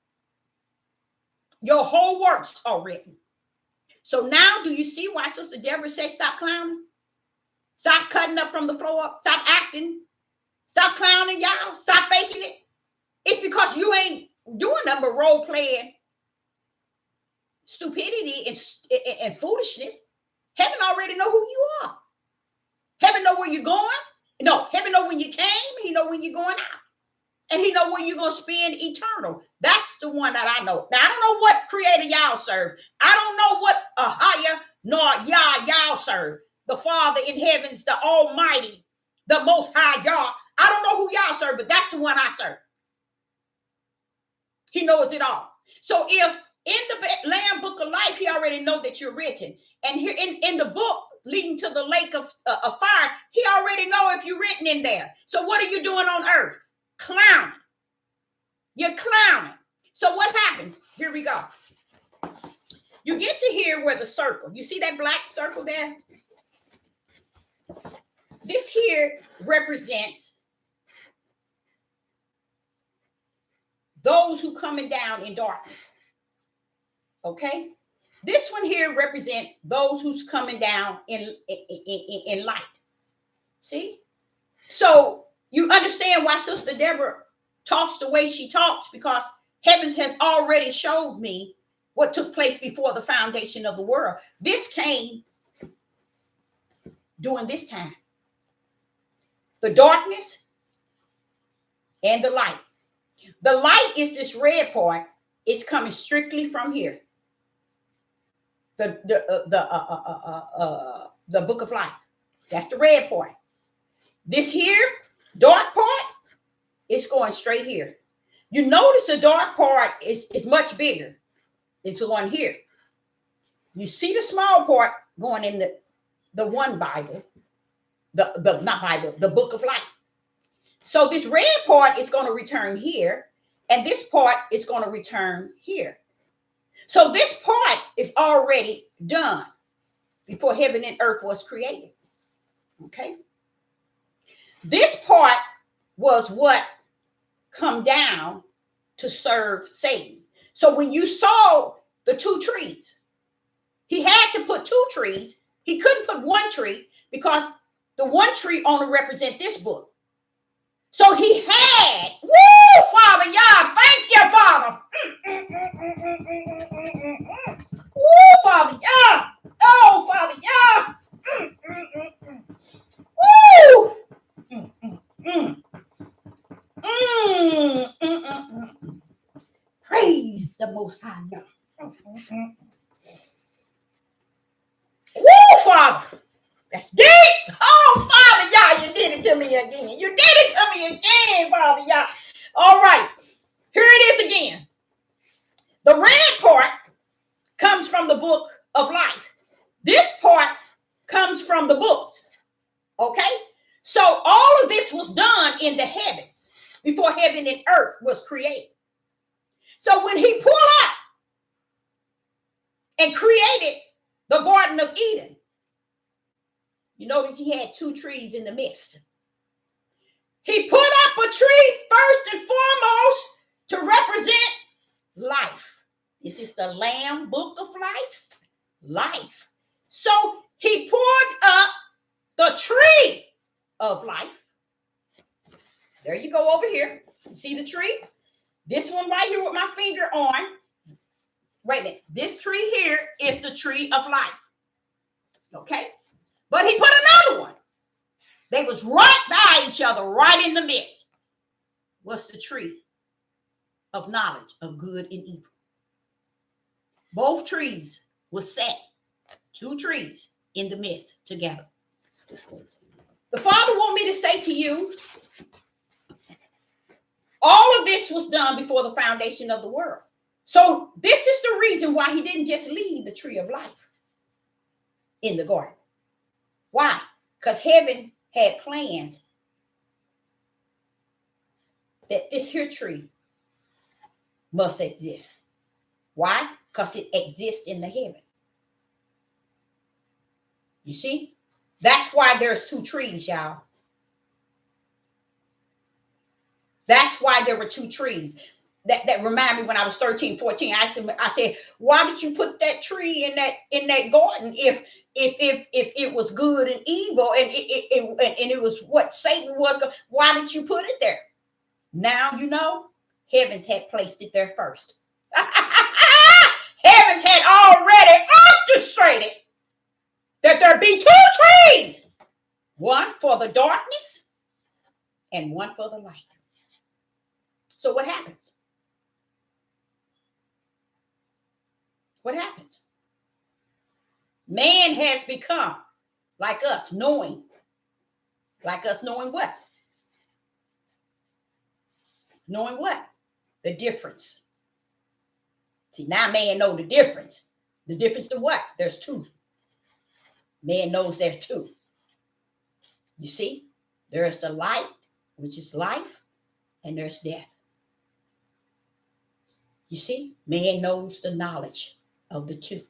Your whole works are written. So now, do you see why Sister Deborah said, stop clowning? Stop cutting up from the floor up. Stop acting. Stop clowning, y'all. Stop faking it. It's because you ain't doing nothing but role playing stupidity and foolishness. Heaven already know who you are. Heaven know where you're going. No, heaven know when you came. He know when you're going out. And he know where you're going to spend eternal. That's the one that I know. Now, I don't know what creator y'all serve. I don't know what higher nor y'all serve. The Father in heavens, the Almighty, the Most High Yah. I don't know who y'all serve, but that's the one I serve. He knows it all. So if in the Lamb Book of Life, he already know that you're written. And here in the book leading to the lake of fire, he already know if you're written in there. So what are you doing on earth? Clowning. You're clowning. So what happens? Here we go. You get to here where the circle. You see that black circle there? This here represents those who coming down in darkness. Okay? This one here represents those who's coming down in light. See? So you understand why Sister Deborah talks the way she talks, because heavens has already showed me what took place before the foundation of the world. This came during this time. The darkness and the light. The light is this red part. It's coming strictly from here. The Book of Life. That's the red part. This here, dark part, it's going straight here. You notice the dark part is much bigger. It's going here. You see the small part going in the one Bible, the Book of Life. So this red part is going to return here, and this part is going to return here. So this part is already done before heaven and earth was created. Okay? This part was what come down to serve Satan. So when you saw the two trees, he had to put two trees. He couldn't put one tree because the one tree only represent this book. So he had, woo, Father, Yah, thank you, Father. Woo, Father, Yah. Oh, Father, Yah. Woo. Praise the Most High Yah. Woo, Father. That's deep. Oh, Father, Yah, you did it to me again. You did it to me again, Father, Yah. All right. Here it is again. The red part comes from the Book of Life. This part comes from the books. Okay? So all of this was done in the heavens before heaven and earth was created. So when he pulled up and created the Garden of Eden, you notice he had two trees in the midst. He put up a tree first and foremost to represent life. This is the Lamb Book of Life. Life. So he poured up the tree of life. There you go over here. You see the tree? This one right here with my finger on. Wait a minute. This tree here is the tree of life. Okay? But he put another one. They was right by each other, right in the midst. What's the tree of knowledge of good and evil? Both trees were set. Two trees in the midst together. The Father want me to say to you, all of this was done before the foundation of the world. So this is the reason why he didn't just leave the tree of life in the garden. Why? Because heaven had plans that this here tree must exist. Why? Because it exists in the heaven. You see? That's why there's two trees, y'all. That's why there were two trees. That remind me when I was 13, 14. I said, why did you put that tree in that garden if it was good and evil and it was what Satan was? Why did you put it there? Now you know, heavens had placed it there first. Heavens had already orchestrated that there be two trees, one for the darkness and one for the light. So what happens? What happens? Man has become like us, knowing what? Knowing what? The difference. See, now man know the difference. The difference to what? There's two. Man knows there's two. You see, there's the light, which is life, and there's death. You see, man knows the knowledge of the two. You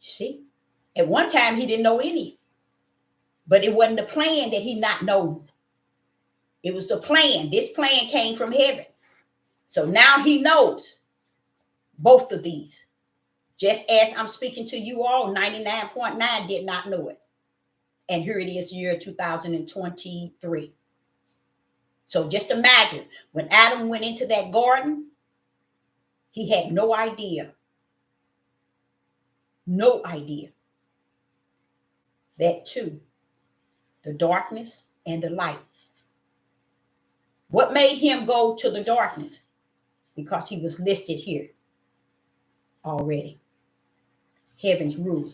see, at one time he didn't know any, but it wasn't the plan that he not known. It was the plan. This plan came from heaven. So now he knows both of these. Just as I'm speaking to you all, 99.9 did not know it. And here it is, year 2023. So just imagine when Adam went into that garden, he had no idea that two, the darkness and the light. What made him go to the darkness? Because he was listed here already. Heaven's rule.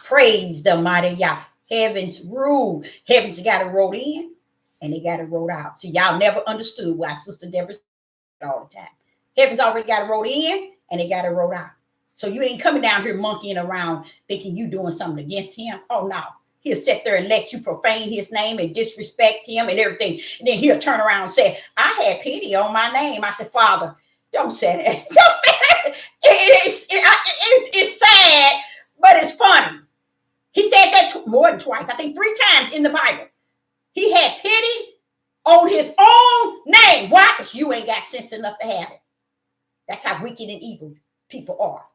Praise the mighty Yah. Heaven's rule. Heaven's got it wrote in and they got it wrote out. So y'all never understood why Sister Deborah said all the time. Heaven's already got it wrote in and they got it wrote out. So you ain't coming down here monkeying around thinking you doing something against him. Oh, no. He'll sit there and let you profane his name and disrespect him and everything. And then he'll turn around and say, I had pity on my name. I said, Father, don't say that. Don't say that. It's sad, but it's funny. He said that more than twice. I think 3 times in the Bible. He had pity on his own name. Why? Because you ain't got sense enough to have it. That's how wicked and evil people are.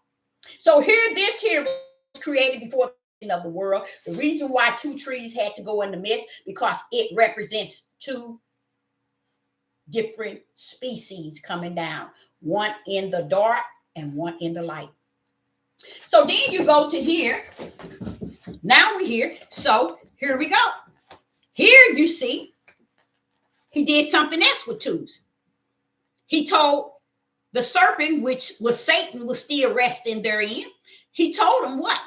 So this here was created before the creation of the world. The reason why 2 trees had to go in the midst, because it represents 2 different species coming down. One in the dark and one in the light. So then you go to here. Now we're here. So here we go. Here you see, he did something else with 2s. He told the serpent, which was Satan, was still resting therein. He told him what?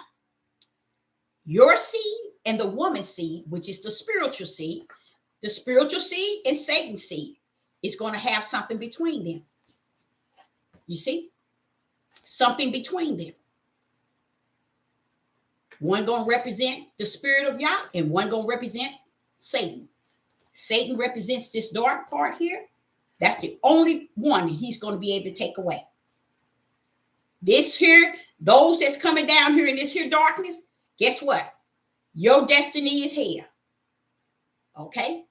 Your seed and the woman's seed, which is the spiritual seed and Satan's seed is going to have something between them. You see? Something between them. One going to represent the spirit of Yah and one going to represent Satan. Satan represents this dark part here. That's the only one he's going to be able to take away. This here, those that's coming down here in this here darkness, guess what? Your destiny is here. Okay?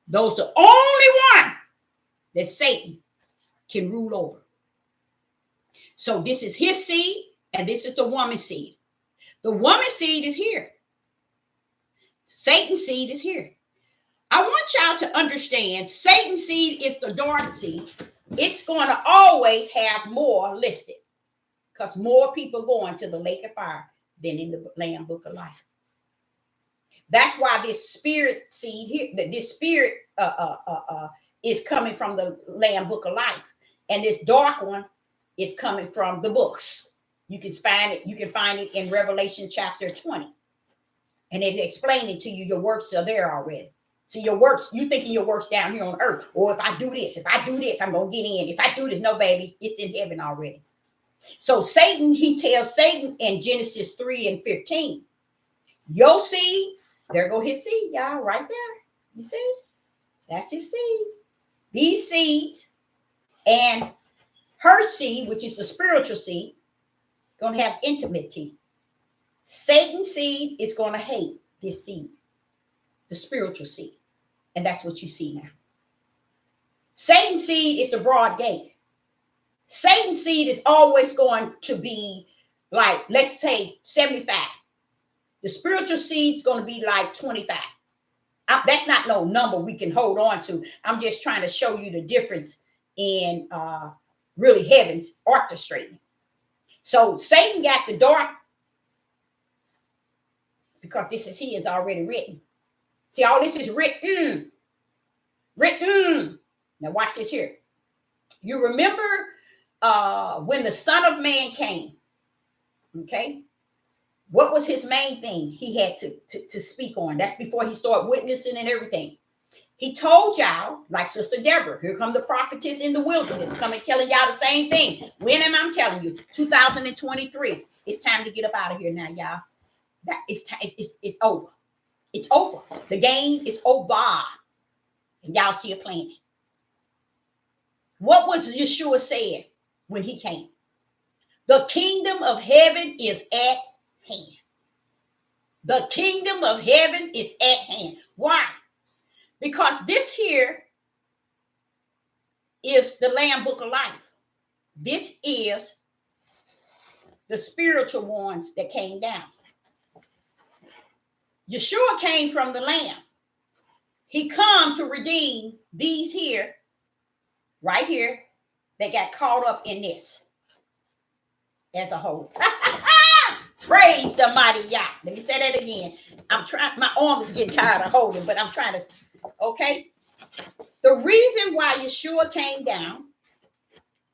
Those are the only one that Satan can rule over. So this is his seed and this is the woman's seed. The woman's seed is here. Satan's seed is here. I want y'all to understand Satan's seed is the dark seed. It's going to always have more listed because more people going to the lake of fire than in the Lamb Book of Life. That's why this spirit seed here, this spirit is coming from the Lamb Book of Life, and this dark one is coming from the books. You can find it in Revelation chapter 20, and it explains it to you. Your works are there already. So your works, you thinking your works down here on earth, or if I do this, I'm gonna get in. If I do this, no, baby, it's in heaven already. So Satan, he tells Satan in Genesis 3:15, your seed, there go his seed, y'all, right there. You see? That's his seed. These seeds and her seed, which is the spiritual seed, gonna have intimacy. Satan's seed is going to hate this seed, the spiritual seed. And that's what you see now. Satan's seed is the broad gate. Satan's seed is always going to be like, let's say 75. The spiritual seed is going to be like 25. That's not no number we can hold on to. I'm just trying to show you the difference in really heaven's orchestrating. So Satan got the dark, because this is he is already written. See, all this is written. Written. Now watch this here. You remember when the Son of Man came, okay? What was his main thing he had to speak on? That's before he started witnessing and everything. He told y'all, like Sister Deborah, here come the prophetess in the wilderness, coming telling y'all the same thing. When am I telling you? 2023. It's time to get up out of here now, y'all. That it's over. It's over. The game is over. And y'all see it playing. What was Yeshua saying when he came? The kingdom of heaven is at hand. The kingdom of heaven is at hand. Why? Because this here is the Lamb Book of Life. This is the spiritual ones that came down. Yeshua came from the Lamb. He come to redeem these here, right here, that got caught up in this as a whole. Praise the mighty Yah. Let me say that again. I'm trying, my arm is getting tired of holding, but I'm trying to, okay? The reason why Yeshua came down,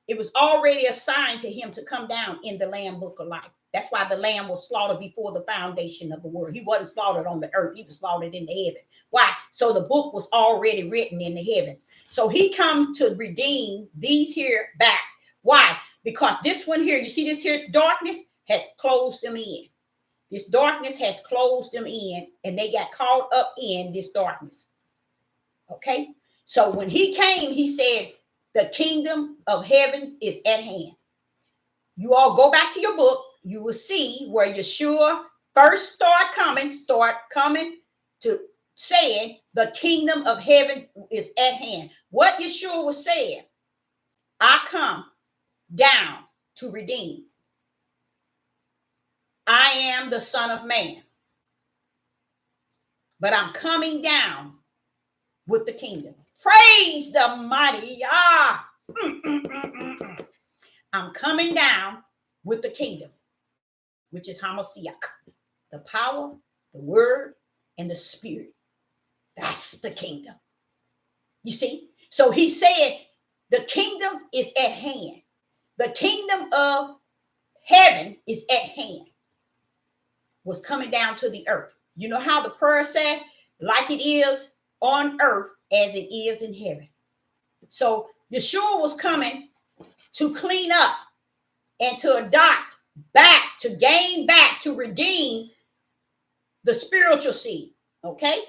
it was already assigned to him to come down in the Lamb Book of Life. That's why the Lamb was slaughtered before the foundation of the world. He wasn't slaughtered on the earth. He was slaughtered in the heaven. Why? So the book was already written in the heavens. So he come to redeem these here back. Why? Because this one here, you see this here darkness has closed them in. This darkness has closed them in, and they got caught up in this darkness. Okay? So when he came, he said, the kingdom of heaven is at hand. You all go back to your book. You will see where Yeshua first start coming to saying the kingdom of heaven is at hand. What Yeshua was saying, I come down to redeem. I am the Son of Man. But I'm coming down with the kingdom. Praise the mighty Yah. I'm coming down with the kingdom, which is Hamashiach, the power, the word, and the spirit. That's the kingdom. You see? So he said, the kingdom is at hand. The kingdom of heaven is at hand. Was coming down to the earth. You know how the prayer said, like it is on earth as it is in heaven. So Yeshua was coming to clean up and to adopt back, to gain back, to redeem the spiritual seed. Okay?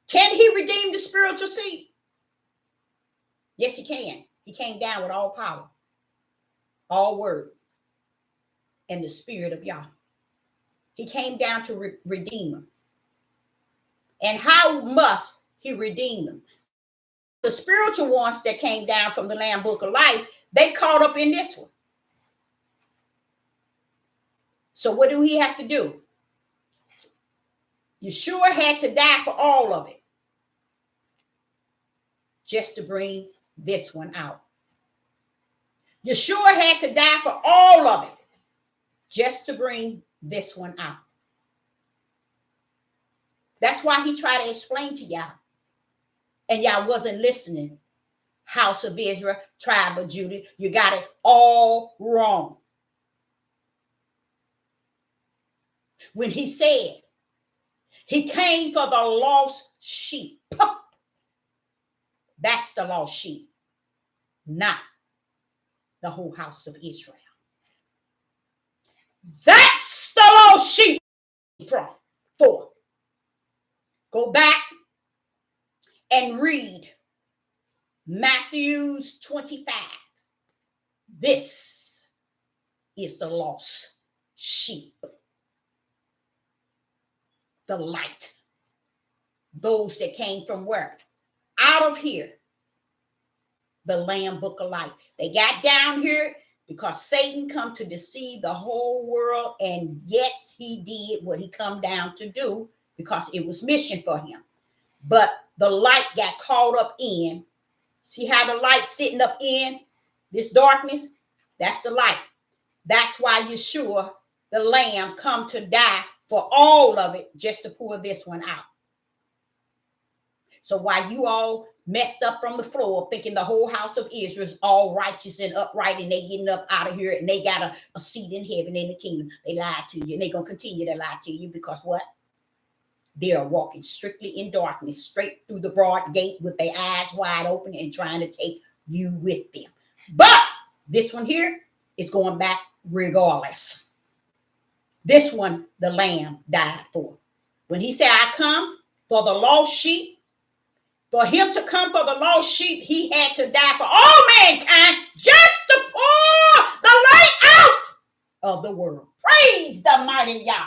Can he redeem the spiritual seed? Yes, he can. He came down with all power, all word, and the spirit of Yah. He came down to redeem them. And how must he redeem them? The spiritual ones that came down from the Lamb Book of Life, they caught up in this one. So what do he have to do? Yeshua had to die for all of it, just to bring this one out. Yeshua had to die for all of it, just to bring this one out. That's why he tried to explain to y'all. And y'all wasn't listening. House of Israel, tribe of Judah, you got it all wrong. When he said he came for the lost sheep. That's the lost sheep, not the whole house of Israel. That's the lost sheep from 4. Go back and read Matthew 25. This is the lost sheep. the light. Those that came from where? Out of here. The Lamb Book of Life. They got down here because Satan come to deceive the whole world. And yes, he did what he come down to do because it was mission for him. But the light got caught up in. See how the light sitting up in this darkness? That's the light. That's why Yeshua, the Lamb, come to die for all of it just to pull this one out. So while you all messed up from the floor, thinking the whole house of Israel is all righteous and upright and they getting up out of here and they got a seat in heaven in the kingdom, they lied to you and they're going to continue to lie to you because what? They are walking strictly in darkness, straight through the broad gate with their eyes wide open and trying to take you with them. But this one here is going back regardless. This one, the Lamb died for. When he said, I come for the lost sheep, for him to come for the lost sheep, he had to die for all mankind just to pour the light out of the world. Praise the mighty Yah.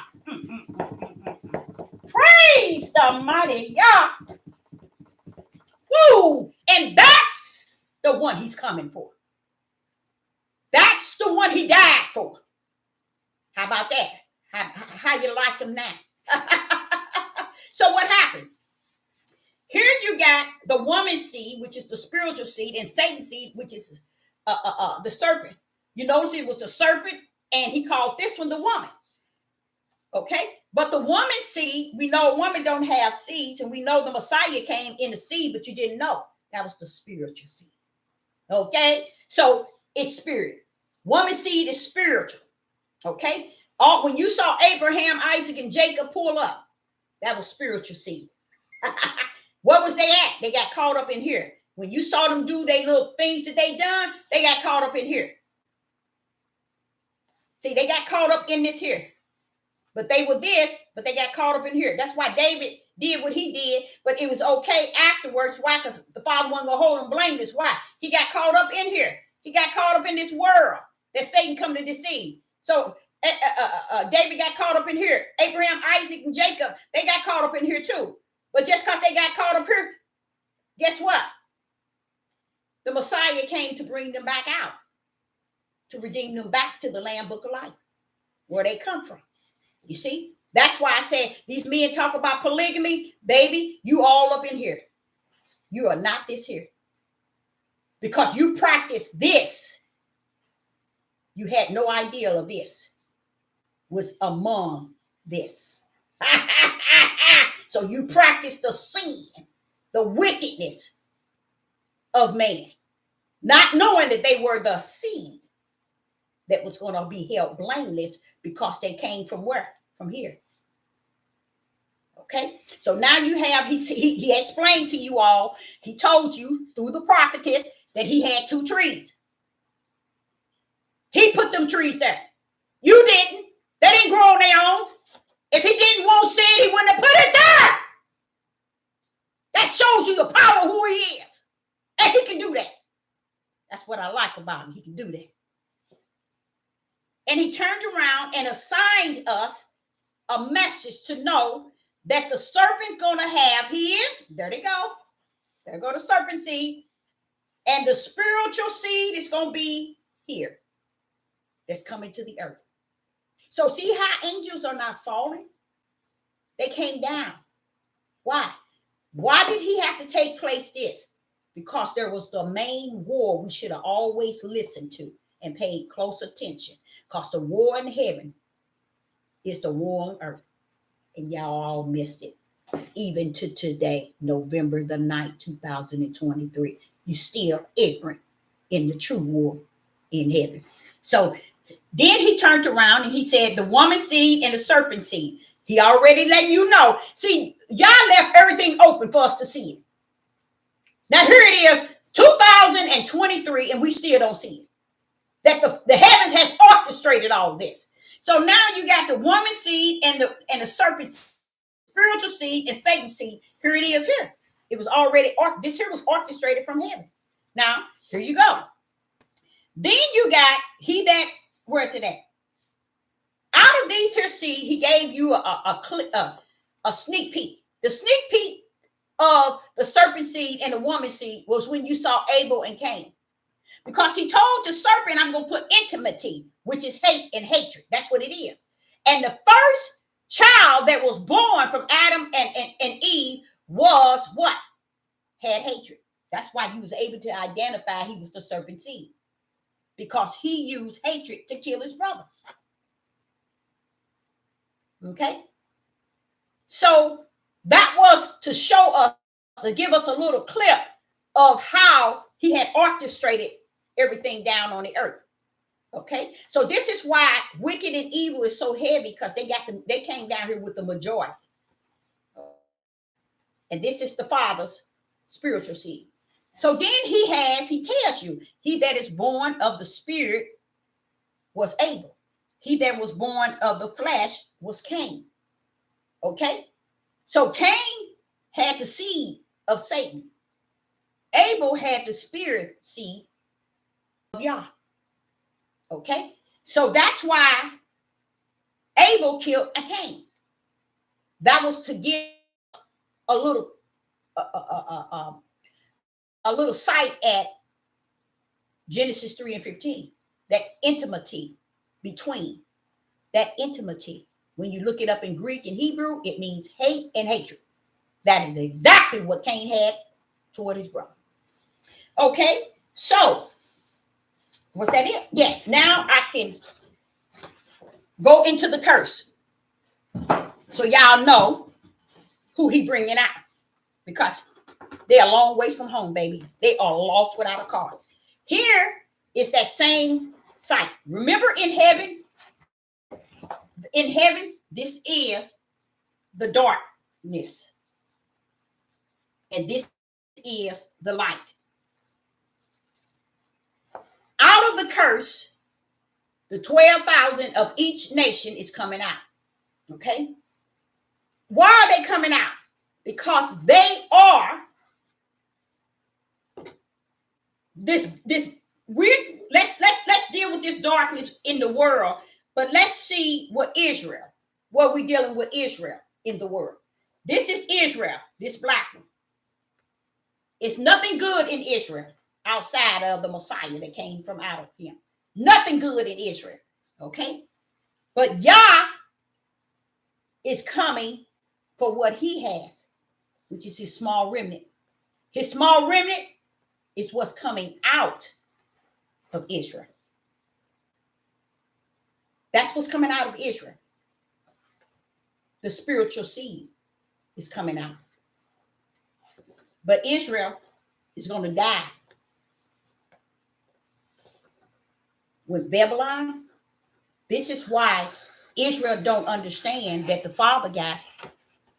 Praise the mighty Yah. Woo! And that's the one he's coming for. That's the one he died for. How about that? How you like him now? So what happened? Here you got the woman's seed, which is the spiritual seed, and Satan's seed, which is the serpent. You notice it was the serpent, and he called this one the woman. Okay? But the woman's seed, we know a woman don't have seeds, and we know the Messiah came in the seed, but you didn't know. That was the spiritual seed. Okay? So it's spirit. Woman's seed is spiritual. Okay? When you saw Abraham, Isaac, and Jacob pull up, that was spiritual seed. What was they at? They got caught up in here. When you saw them do their little things that they done, they got caught up in here. See, they got caught up in this here. But they were this, but they got caught up in here. That's why David did what he did, but it was okay afterwards. Why? Because the Father wasn't going to hold him blameless. Why? He got caught up in here. He got caught up in this world that Satan come to deceive. So David got caught up in here. Abraham, Isaac, and Jacob, they got caught up in here too. But just because they got caught up here, guess what? The Messiah came to bring them back out, to redeem them back to the Lamb Book of Life, where they come from. You see? That's why I said these men talk about polygamy. Baby, you all up in here. You are not this here. Because you practice this. You had no idea of this was among this. So you practice the sin, the wickedness of man, not knowing that they were the seed that was going to be held blameless because they came from where? From here. Okay, so now you have, he explained to you all, he told you through the prophetess that he had 2 trees. He put them trees there. You didn't. They didn't grow on their own. If he didn't want sin, he wouldn't have put it there. That shows you the power of who he is. And he can do that. That's what I like about him. He can do that. And he turned around and assigned us a message to know that the serpent's going to have his, there they go. There go the serpent seed. And the spiritual seed is going to be here. That's coming to the earth. So see how angels are not falling? They came down. Why? Why did he have to take place this? Because there was the main war we should have always listened to and paid close attention. Because the war in heaven is the war on earth. And y'all all missed it. Even to today, November the 9th, 2023. You still ignorant in the true war in heaven. So then he turned around and he said, the woman seed and the serpent seed. He already letting you know. See, y'all left everything open for us to see it. Now here it is, 2023, and we still don't see it. That the heavens has orchestrated all this. So now you got the woman seed and the serpent spiritual seed and Satan's seed. Here it is here. It was already, this here was orchestrated from heaven. Now, here you go. Then you got where's it at? Out of these here seed, he gave you a a sneak peek. The sneak peek of the serpent seed and the woman seed was when you saw Abel and Cain. Because he told the serpent, I'm going to put intimacy, which is hate and hatred. That's what it is. And the first child that was born from Adam and Eve was what? Had hatred. That's why he was able to identify he was the serpent seed. Because he used hatred to kill his brother. Okay? So that was to show us, to give us a little clip of how he had orchestrated everything down on the earth. Okay, so this is why wicked and evil is so heavy, because they came down here with the majority. And this is the Father's spiritual seed. So then he tells you, he that is born of the Spirit was Abel. He that was born of the flesh was Cain. Okay, so Cain had the seed of Satan. Abel had the spirit seed of Yah. Okay, so that's why Abel killed Cain. That was to give a little sight at Genesis 3:15. That intimacy between, that intimacy. When you look it up in Greek and Hebrew, it means hate and hatred. That is exactly what Cain had toward his brother. Okay, so was that it? Yes. Now I can go into the curse, so y'all know who he bringing out, because they're a long ways from home, baby. They are lost without a cause. Here is that same sight. Remember, in heaven, this is the darkness, and this is the light. Out of the curse, the 12,000 of each nation is coming out. Okay? Why are they coming out? Because they are this weird. Let's deal with this darkness in the world, but let's see what we're dealing with Israel in the world. This is Israel, this black one. It's nothing good in Israel outside of the Messiah that came from out of him. Nothing good in Israel. Okay? But Yah is coming for what he has, which is his small remnant. His small remnant is what's coming out of Israel. That's what's coming out of Israel. The spiritual seed is coming out. But Israel is going to die. With Babylon, this is why Israel don't understand that the Father got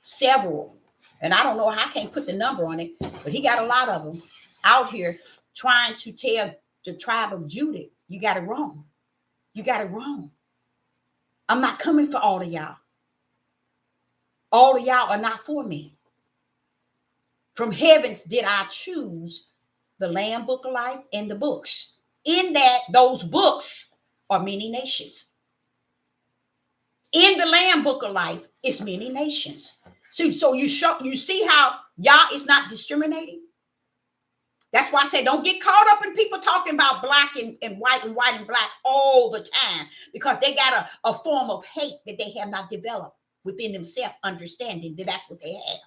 several, and I don't know how, I can't put the number on it, but he got a lot of them out here trying to tell the tribe of Judah, you got it wrong. You got it wrong. I'm not coming for all of y'all. All of y'all are not for me. From heavens did I choose the Lamb Book of Life and the books. In that, those books are many nations. In the Lamb Book of Life, it's many nations. So you see how Yah is not discriminating? That's why I say don't get caught up in people talking about black and white and black all the time, because they got a form of hate that they have not developed within themselves, understanding that that's what they have.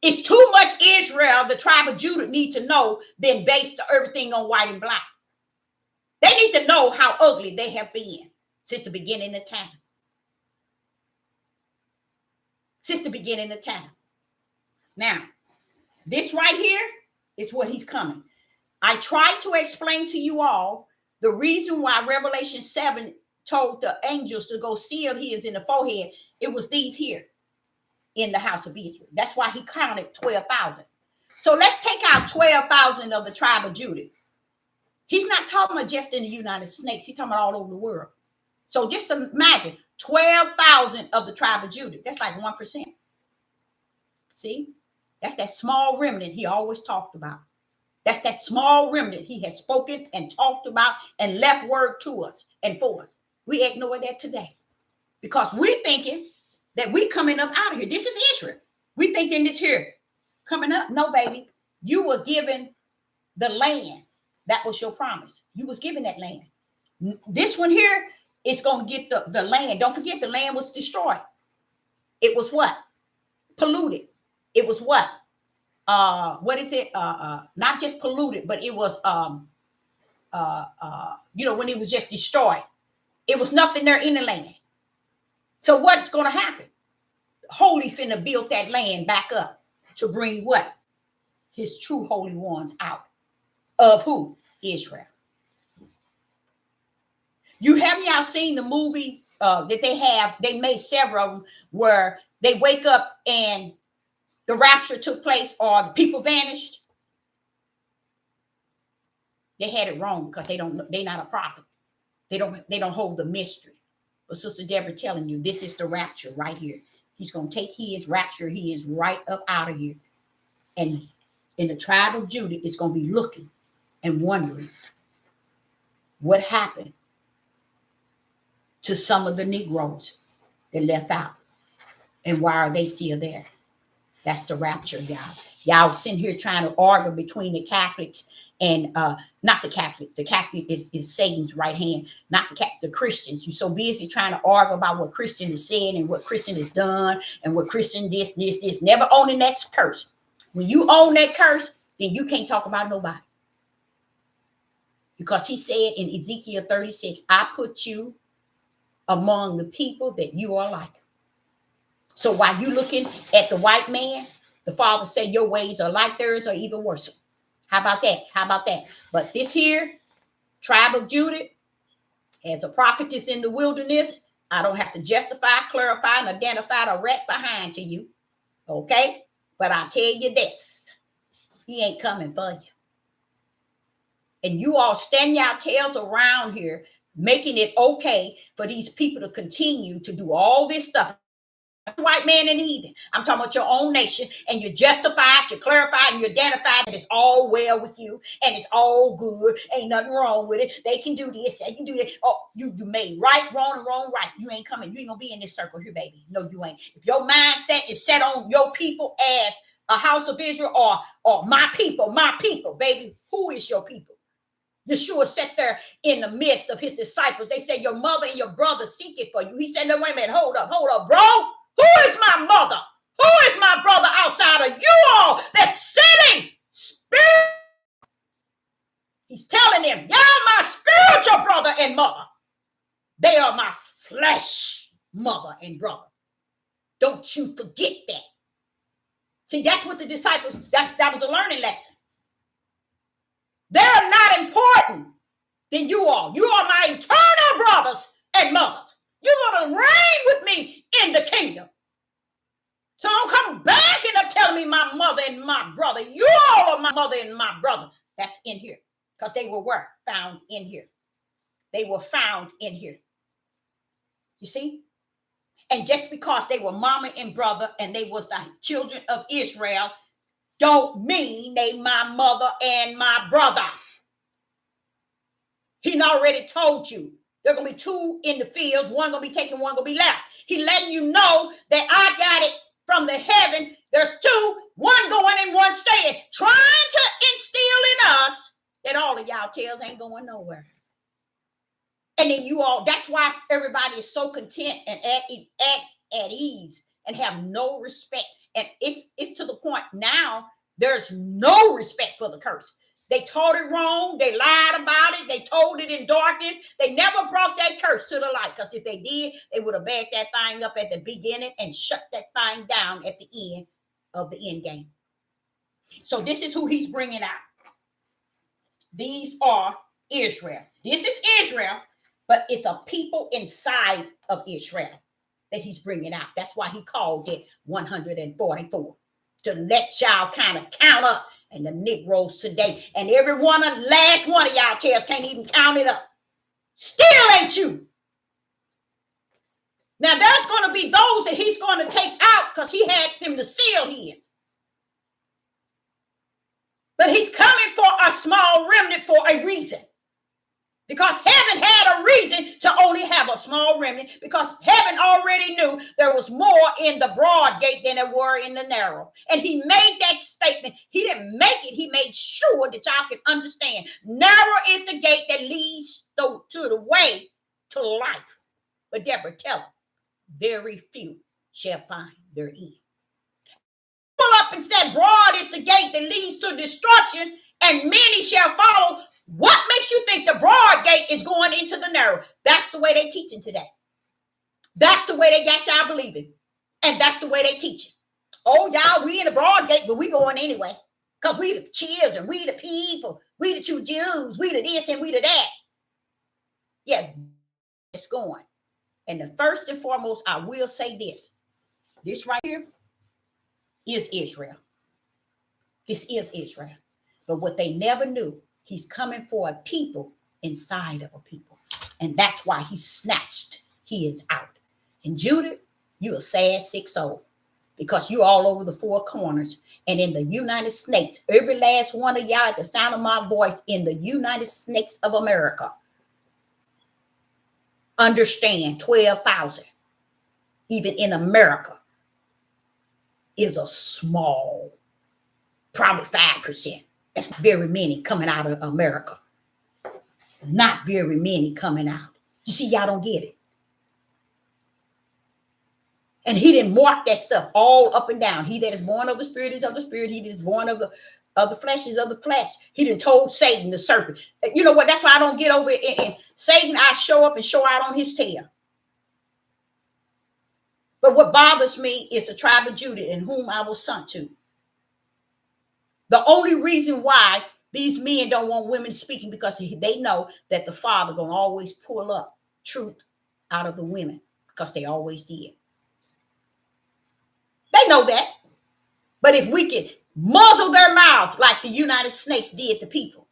It's too much Israel, the tribe of Judah, need to know than based everything on white and black. They need to know how ugly they have been since the beginning of time. Since the beginning of time. Now, this right here is what he's coming. I tried to explain to you all the reason why Revelation 7 told the angels to go seal his in the forehead. It was these here in the house of Israel. That's why he counted 12,000. So let's take out 12,000 of the tribe of Judah. He's not talking about just in the United States. He's talking about all over the world. So just imagine 12,000 of the tribe of Judah. That's like 1%. See? That's that small remnant he always talked about. That's that small remnant he has spoken and talked about and left word to us and for us. We ignore that today because we're thinking that we coming up out of here. This is Israel. We thinking this here coming up. No, baby. You were given the land. That was your promise. You was given that land. This one here is going to get the land. Don't forget the land was destroyed. It was what? Polluted. It was what? What is it? Not just polluted, but it was, when it was just destroyed. It was nothing there in the land. So what's going to happen? Holy finna build that land back up to bring what? His true holy ones out of who? Israel. Y'all seen the movies that they have? They made several of them where they wake up and the rapture took place or the people vanished. They had it wrong because they're not a prophet. They don't hold the mystery. But Sister Deborah telling you, this is the rapture right here. He's going to take his rapture. He is right up out of here. And in the tribe of Judah, it's going to be looking and wondering what happened to some of the Negroes that left out. And why are they still there? That's the rapture, y'all. Y'all sitting here trying to argue between the Catholics and not the Catholics. The Catholic is Satan's right hand, not the Christians. You're so busy trying to argue about what Christian is saying and what Christian has done and what Christian this. Never owning that curse. When you own that curse, then you can't talk about nobody. Because he said in Ezekiel 36, I put you among the people that you are like. So while you looking at the white man, the Father said your ways are like theirs or even worse. How about that? How about that? But this here, tribe of Judah, as a prophetess in the wilderness, I don't have to justify, clarify, and identify the rat behind to you. Okay? But I'll tell you this. He ain't coming for you. And you all stand your tails around here, making it okay for these people to continue to do all this stuff. White man and heathen. I'm talking about your own nation, and you justify, you clarify, and you identify that it's all well with you and it's all good. Ain't nothing wrong with it. They can do this, they can do that. Oh, you made right, wrong, and wrong, right. You ain't coming. You ain't gonna be in this circle here, baby. No, you ain't. If your mindset is set on your people as a house of Israel or my people, baby, who is your people? Yeshua sat there in the midst of his disciples. They said, your mother and your brother seek it for you. He said, no, wait a minute, hold up, bro. Who is my mother? Who is my brother outside of you all that's sitting spirit? He's telling them, y'all my spiritual brother and mother. They are my flesh mother and brother. Don't you forget that. See, that's what the disciples, that was a learning lesson. They're not important than you are. You are my eternal brothers and mothers. You're going to reign with me in the kingdom. So don't come back and up telling me my mother and my brother. You all are my mother and my brother. That's in here. Because they were where? Found in here. They were found in here. You see? And just because they were mama and brother and they was the children of Israel, don't mean they my mother and my brother. He already told you. There are going to be two in the field. One going to be taken, one going to be left. He letting you know that I got it from the heaven. There's two, one going and one staying. Trying to instill in us that all of y'all tails ain't going nowhere. And then you all, that's why everybody is so content and at ease and have no respect. And it's to the point now, there's no respect for the curse. They taught it wrong. They lied about it. They told it in darkness. They never brought that curse to the light. Because if they did, they would have backed that thing up at the beginning and shut that thing down at the end of the end game. So this is who he's bringing out. These are Israel. This is Israel, but it's a people inside of Israel that he's bringing out. That's why he called it 144. To let y'all kind of count up. And the Negroes today, and every last one of y'all tails can't even count it up. Still ain't you. Now there's going to be those that he's going to take out because he had them to seal his. But he's coming for a small remnant for a reason. Because heaven had a reason to only have a small remnant, because heaven already knew there was more in the broad gate than there were in the narrow. And he made that statement. He didn't make it. He made sure that y'all can understand. Narrow is the gate that leads to the way to life. But Deborah, tell them, very few shall find their end. Pull up and said, broad is the gate that leads to destruction, and many shall follow. What makes you think the broad gate is going into the narrow? That's the way they teaching today. That's the way they got y'all believing. And that's the way they teaching. Oh, y'all, we in the broad gate, but we going anyway. Because we the children, we the people, we the true Jews, we the this and we the that. Yeah, it's going. And the first and foremost, I will say this. This right here is Israel. This is Israel. But what they never knew, he's coming for a people inside of a people. And that's why he snatched his out. And Judah, you're a sad, sick soul. Because you're all over the four corners. And in the United States, every last one of y'all at the sound of my voice in the United States of America, understand 12,000, even in America, is a small, probably 5%. That's not very many coming out of America. Not very many coming out. You see, y'all don't get it. And he didn't mark that stuff all up and down. He that is born of the Spirit is of the Spirit. He that is born of the flesh is of the flesh. He done told Satan, the serpent. You know what? That's why I don't get over it. Satan, I show up and show out on his tail. But what bothers me is the tribe of Judah, in whom I was sent to. The only reason why these men don't want women speaking, because they know that the Father gonna always pull up truth out of the women, because they always did. They know that. But if we can muzzle their mouths like the United States did to people,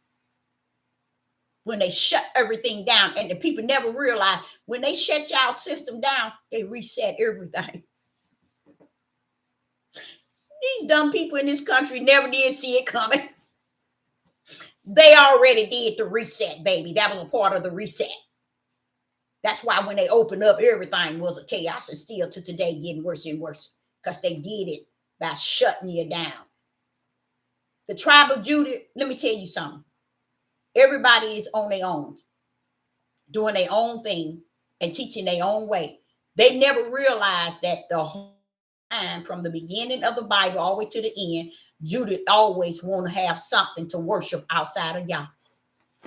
when they shut everything down, and the people never realize when they shut y'all system down, they reset everything. These dumb people in this country never did see it coming. They already did the reset, baby. That was a part of the reset. That's why when they opened up, everything was a chaos, and still to today getting worse and worse, because they did it by shutting you down. The tribe of Judah, let me tell you something. Everybody is on their own, doing their own thing and teaching their own way. They never realized that the whole time, from the beginning of the Bible all the way to the end, Judah always wanted to have something to worship outside of Yah.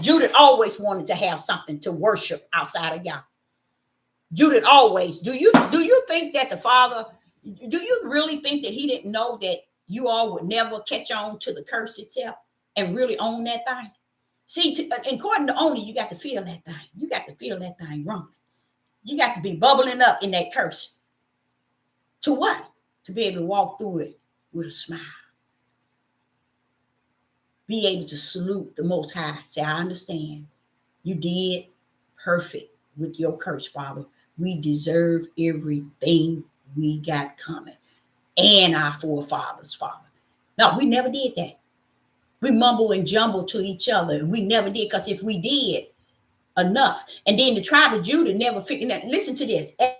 Judah always wanted to have something to worship outside of Yah. Judah always. Do you think that the Father, do you really think that he didn't know that you all would never catch on to the curse itself and really own that thing? See, according to owning, you got to feel that thing. You got to feel that thing wrong. You got to be bubbling up in that curse. To what? To be able to walk through it with a smile. Be able to salute the Most High. Say, I understand. You did perfect with your curse, Father. We deserve everything we got coming. And our forefathers, Father. No, we never did that. We mumble and jumble to each other. And we never did, because if we did enough, and then the tribe of Judah never figured that. Listen to this. As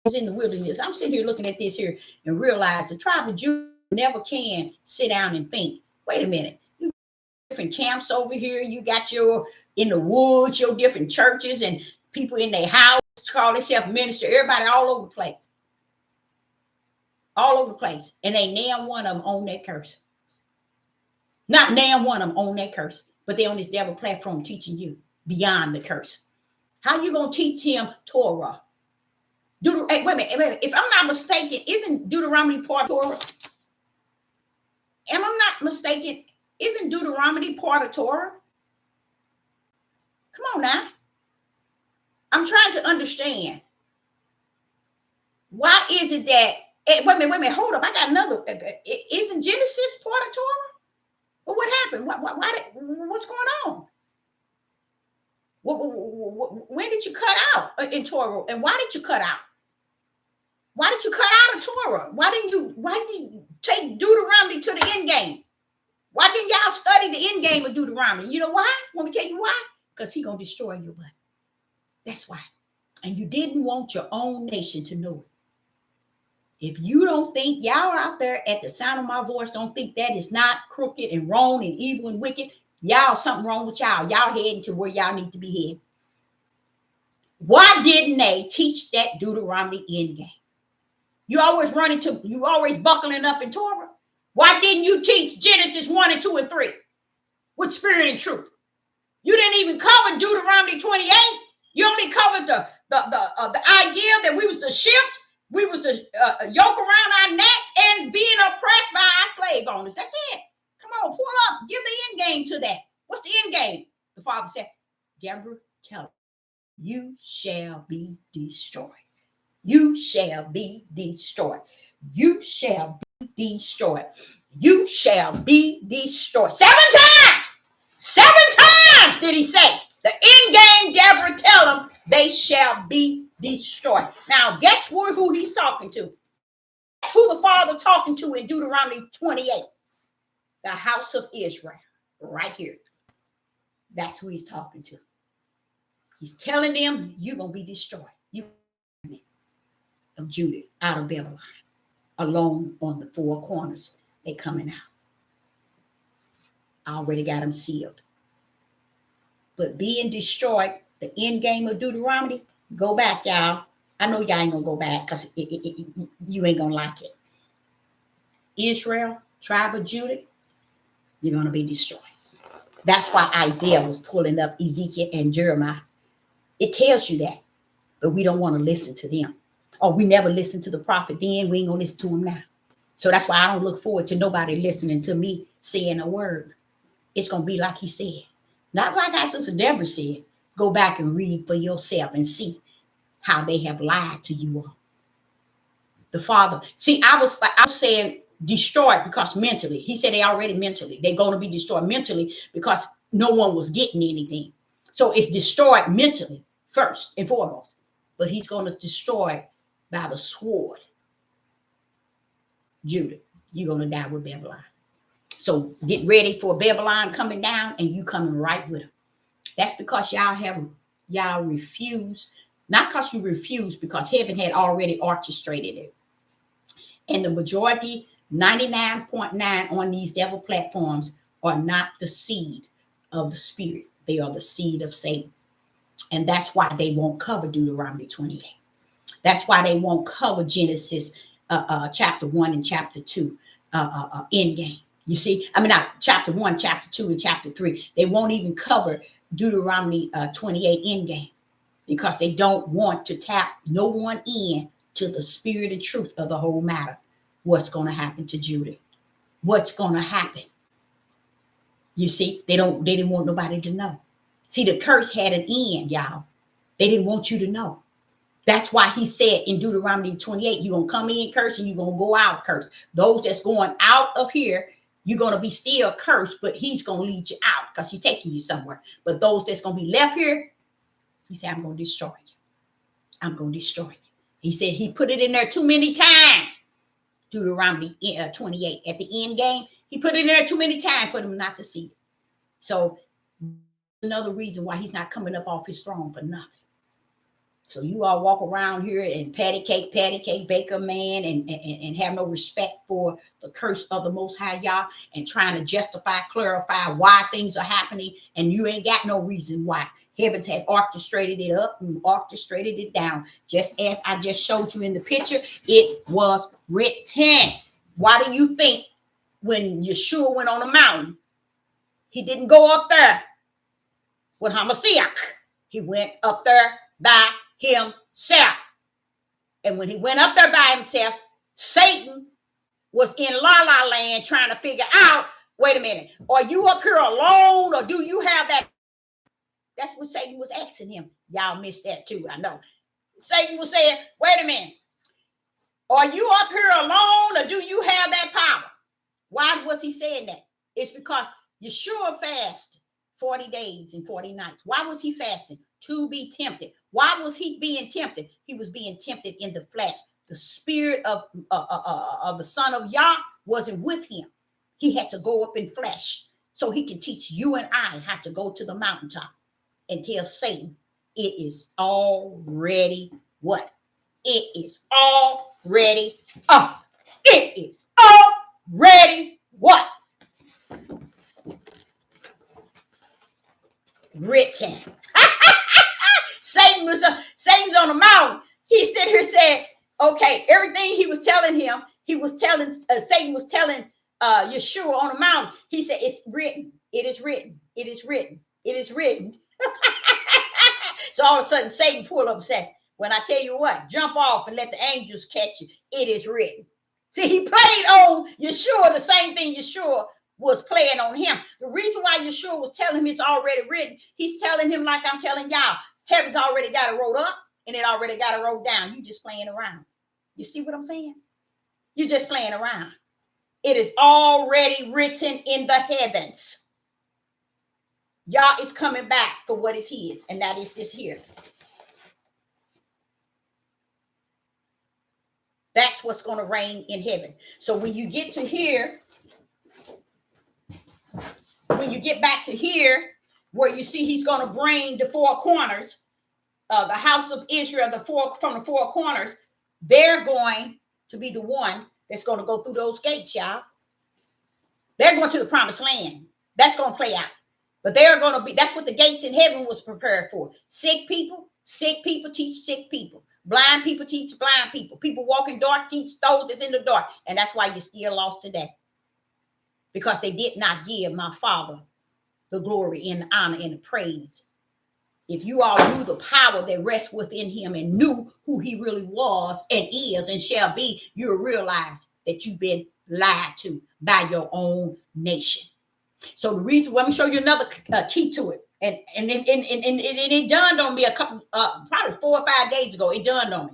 was in the wilderness, I'm sitting here looking at this here and realize the tribe of Judah never can sit down and think, wait a minute, you got different camps over here. You got your in the woods, your different churches, and people in their house call themselves minister. Everybody all over the place. All over the place. And ain't damn one of them on that curse. Not damn one of them on that curse. But they on this devil platform teaching you beyond the curse. How you going to teach him Torah? Wait a minute. If I'm not mistaken, isn't Deuteronomy part of Torah? Am I not mistaken? Isn't Deuteronomy part of Torah? Come on now. I'm trying to understand. Why is it that, wait a minute, hold up. I got another. Isn't Genesis part of Torah? Well, what happened? What's going on? When did you cut out in Torah? And why did you cut out? Why did you cut out of Torah? Why didn't you take Deuteronomy to the end game? Why didn't y'all study the end game of Deuteronomy? You know why? Want me to tell you why? Because he's going to destroy your butt. That's why. And you didn't want your own nation to know it. If you don't think, y'all out there at the sound of my voice, don't think that is not crooked and wrong and evil and wicked, y'all, something wrong with y'all. Y'all heading to where y'all need to be headed. Why didn't they teach that Deuteronomy end game? You always buckling up in Torah. Why didn't you teach Genesis 1 and 2 and 3 with spirit and truth? You didn't even cover Deuteronomy 28. You only covered the idea that we was the ships, we was the yoke around our necks and being oppressed by our slave owners. That's it. Come on, pull up. Give the end game to that. What's the end game? The father said, Deborah, tell him, you shall be destroyed. You shall be destroyed. You shall be destroyed. You shall be destroyed. 7 times. 7 times did he say. The end game, Deborah, tell them they shall be destroyed. Now, guess who he's talking to? Who the father talking to in Deuteronomy 28? The house of Israel, right here. That's who he's talking to. He's telling them you're going to be destroyed. You of Judah out of Babylon, alone on the 4 corners. They coming out. I already got them sealed. But being destroyed, the end game of Deuteronomy, go back, y'all. I know y'all ain't gonna go back because you ain't gonna like it. Israel, tribe of Judah, you're gonna be destroyed. That's why Isaiah was pulling up Ezekiel and Jeremiah. It tells you that, but we don't want to listen to them. Or we never listened to the prophet then, we ain't gonna listen to him now. So that's why I don't look forward to nobody listening to me saying a word. It's gonna be like he said. Not like our sister Deborah said. Go back and read for yourself and see how they have lied to you all. The father, see, I was saying destroyed because mentally. He said they already mentally. They're going to be destroyed mentally because no one was getting anything. So it's destroyed mentally first and foremost. But he's going to destroy by the sword. Judah, you're going to die with Babylon. So get ready for Babylon coming down and you coming right with them. That's because y'all refuse, not because you refuse, because heaven had already orchestrated it. And the majority, 99.9 on these devil platforms are not the seed of the spirit. They are the seed of Satan. And that's why they won't cover Deuteronomy 28. That's why they won't cover Genesis chapter 1 and chapter 2 end game. You see, I mean, not chapter 1, chapter 2, and chapter 3. They won't even cover Deuteronomy 28 end game because they don't want to tap no one in to the spirit and truth of the whole matter. What's going to happen to Judah? What's going to happen? You see, they didn't want nobody to know. See, the curse had an end, y'all. They didn't want you to know. That's why he said in Deuteronomy 28, you're going to come in cursed and you're going to go out cursed. Those that's going out of here, you're going to be still cursed, but he's going to lead you out because he's taking you somewhere. But those that's going to be left here, he said, I'm going to destroy you. I'm going to destroy you. He said he put it in there too many times. Deuteronomy 28 at the end game. He put it in there too many times for them not to see it. So another reason why he's not coming up off his throne for nothing. So you all walk around here and patty cake, baker man, and have no respect for the curse of the Most High Yah and trying to justify, clarify why things are happening. And you ain't got no reason why. Heavens had orchestrated it up and orchestrated it down. Just as I just showed you in the picture, it was written. Why do you think when Yeshua went on a mountain, he didn't go up there with Hamashiach? He went up there by himself. And when he went up there by himself, Satan was in La La Land trying to figure out, wait a minute, are you up here alone or do you have that? That's what Satan was asking him. Y'all missed that too, I know. Satan was saying, wait a minute, are you up here alone or do you have that power? Why was he saying that? It's because Yeshua fasted 40 days and 40 nights. Why was he fasting? To be tempted. Why was he being tempted? He was being tempted in the flesh. The spirit of the Son of Yah wasn't with him. He had to go up in flesh so he can teach you and I how to go to the mountaintop and tell Satan, it is already what? It is already up. It is already what? Written. Satan's on the mountain. He sit here said, okay, everything he was telling him, Satan was telling Yeshua on the mountain. He said, it's written. It is written. It is written. It is written. So all of a sudden, Satan pulled up and said, when I tell you what, jump off and let the angels catch you. It is written. See, he played on Yeshua the same thing Yeshua was playing on him. The reason why Yeshua was telling him it's already written, he's telling him like I'm telling y'all, heaven's already got it wrote up and it already got it wrote down. You just playing around. You see what I'm saying? You're just playing around. It is already written in the heavens. Yah is coming back for what is his, and that is this here. That's what's going to reign in heaven. So when you get to here, when you get back to here, where you see he's going to bring the four corners, the house of Israel, from the four corners, they're going to be the one that's going to go through those gates, y'all. They're going to the promised land. That's going to play out. But they're going to be, that's what the gates in heaven was prepared for. Sick people teach sick people. Blind people teach blind people. People walking dark teach those that's in the dark. And that's why you're still lost today. Because they did not give my Father the glory and the honor and the praise. If you all knew the power that rests within him and knew who he really was and is and shall be, you'll realize that you've been lied to by your own nation. So the reason, let me show you another key to it. And it dawned on me a couple, probably 4 or 5 days ago, it dawned on me.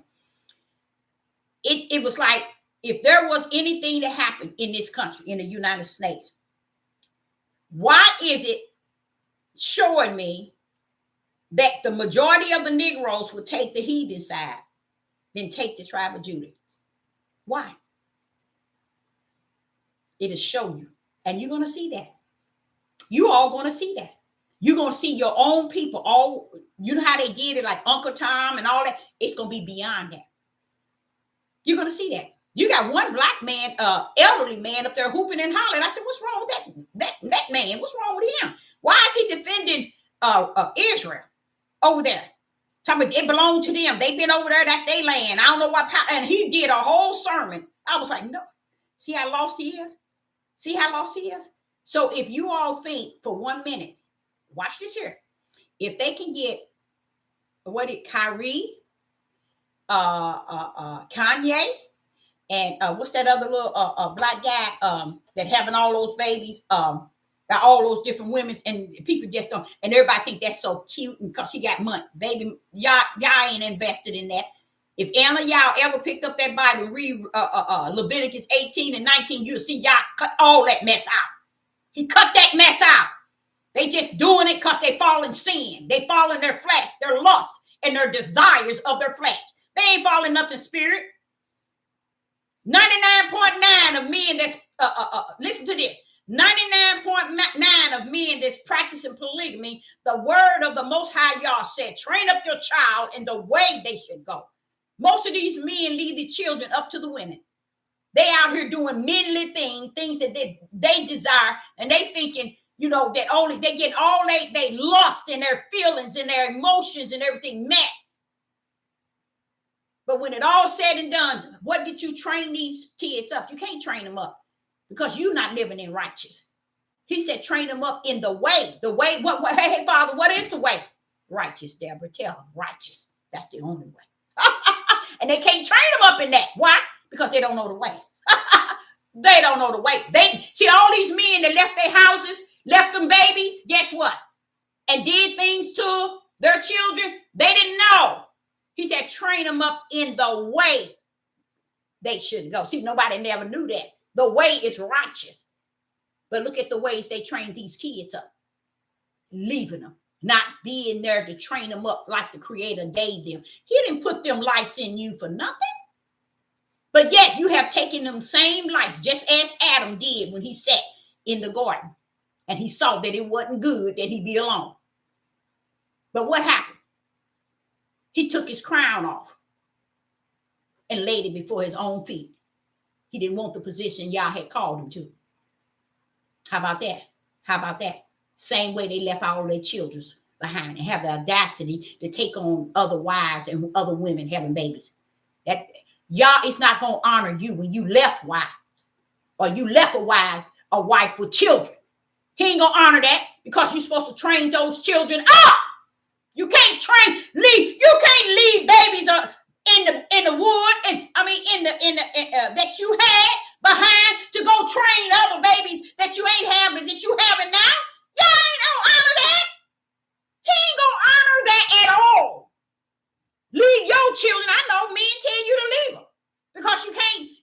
It was like, if there was anything that happened in this country, in the United States, why is it showing me that the majority of the Negroes would take the heathen side, then take the tribe of Judah? Why? It'll show you. And you're going to see that. You all going to see that. You're going to see your own people. All, you know how they did it, like Uncle Tom and all that. It's going to be beyond that. You're going to see that. You got one black man, elderly man up there hooping and hollering. I said, what's wrong with that man? What's wrong with him? Why is he defending Israel over there? Talking about it belonged to them. They've been over there. That's their land. I don't know what. And he did a whole sermon. I was like, no. See how lost he is? See how lost he is? So if you all think for 1 minute, watch this here. If they can get Kyrie, Kanye, and what's that other little black guy that having all those babies, got all those different women, and people just don't, and everybody think that's so cute and because he got money. Baby, y'all ain't invested in that. If any of y'all ever picked up that Bible and read Leviticus 18 and 19, you'll see y'all cut all that mess out. He cut that mess out. They just doing it because they fall in sin. They fall in their flesh, their lust, and their desires of their flesh. They ain't falling nothing spirit. 99.9 of men that's, listen to this. 99.9 of men that's practicing polygamy, the word of the Most High Yah said, train up your child in the way they should go. Most of these men leave the children up to the women. They out here doing manly things that they desire, and they thinking, you know, that only they get all they lust in their feelings and their emotions and everything met. But when it all said and done, what did you train these kids up? You can't train them up because you're not living in righteous. He said, train them up in the way. The way, what hey, Father, what is the way? Righteous, Deborah. Tell them, righteous. That's the only way. And they can't train them up in that. Why? Because they don't know the way. They don't know the way. They see all these men that left their houses, left them babies. Guess what? And did things to their children. They didn't know. He said, train them up in the way they should go. See, nobody never knew that. The way is righteous. But look at the ways they train these kids up. Leaving them. Not being there to train them up like the Creator gave them. He didn't put them lights in you for nothing. But yet you have taken them same lights, just as Adam did when he sat in the garden. And he saw that it wasn't good that he be alone. But what happened? He took his crown off and laid it before his own feet. He didn't want the position Yah had called him to. How about that? How about that? Same way they left all their children behind and have the audacity to take on other wives and other women having babies. That Yah is not going to honor you when you left wife or you left a wife with children. He ain't going to honor that because you're supposed to train those children up. You can't leave babies in the wood and that you had behind to go train other babies that you ain't having that you having now. Y'all ain't gonna honor that. He ain't gonna honor that at all. Leave your children. I know men tell you to leave them because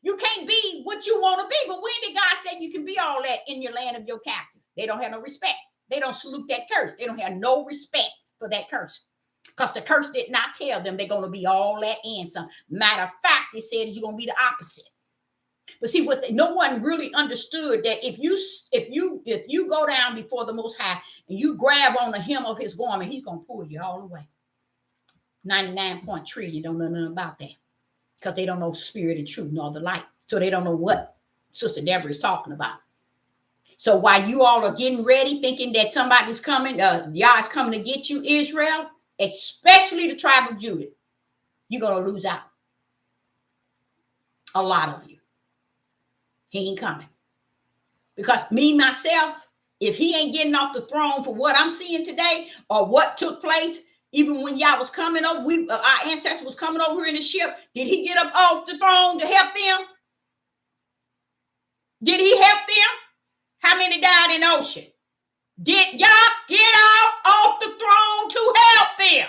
you can't be what you want to be. But when did God say you can be all that in your land of your captive? They don't have no respect. They don't salute that curse. They don't have no respect for that curse. Because the curse did not tell them they're going to be all that and some. Matter of fact, it said you're going to be the opposite. But see, no one really understood that if you go down before the Most High and you grab on the hem of his garment, he's going to pull you all the way. 99 trillion don't know nothing about that because they don't know spirit and truth nor the light. So they don't know what Sister Deborah is talking about. So while you all are getting ready, thinking that somebody's coming, Yah is coming to get you, Israel, especially the tribe of Judah, you're going to lose out. A lot of you. He ain't coming. Because me, myself, if he ain't getting off the throne for what I'm seeing today or what took place, even when y'all was coming over, our ancestors was coming over here in the ship, did he get up off the throne to help them? Did he help them? How many died in the ocean? Did y'all get out off the throne to help them?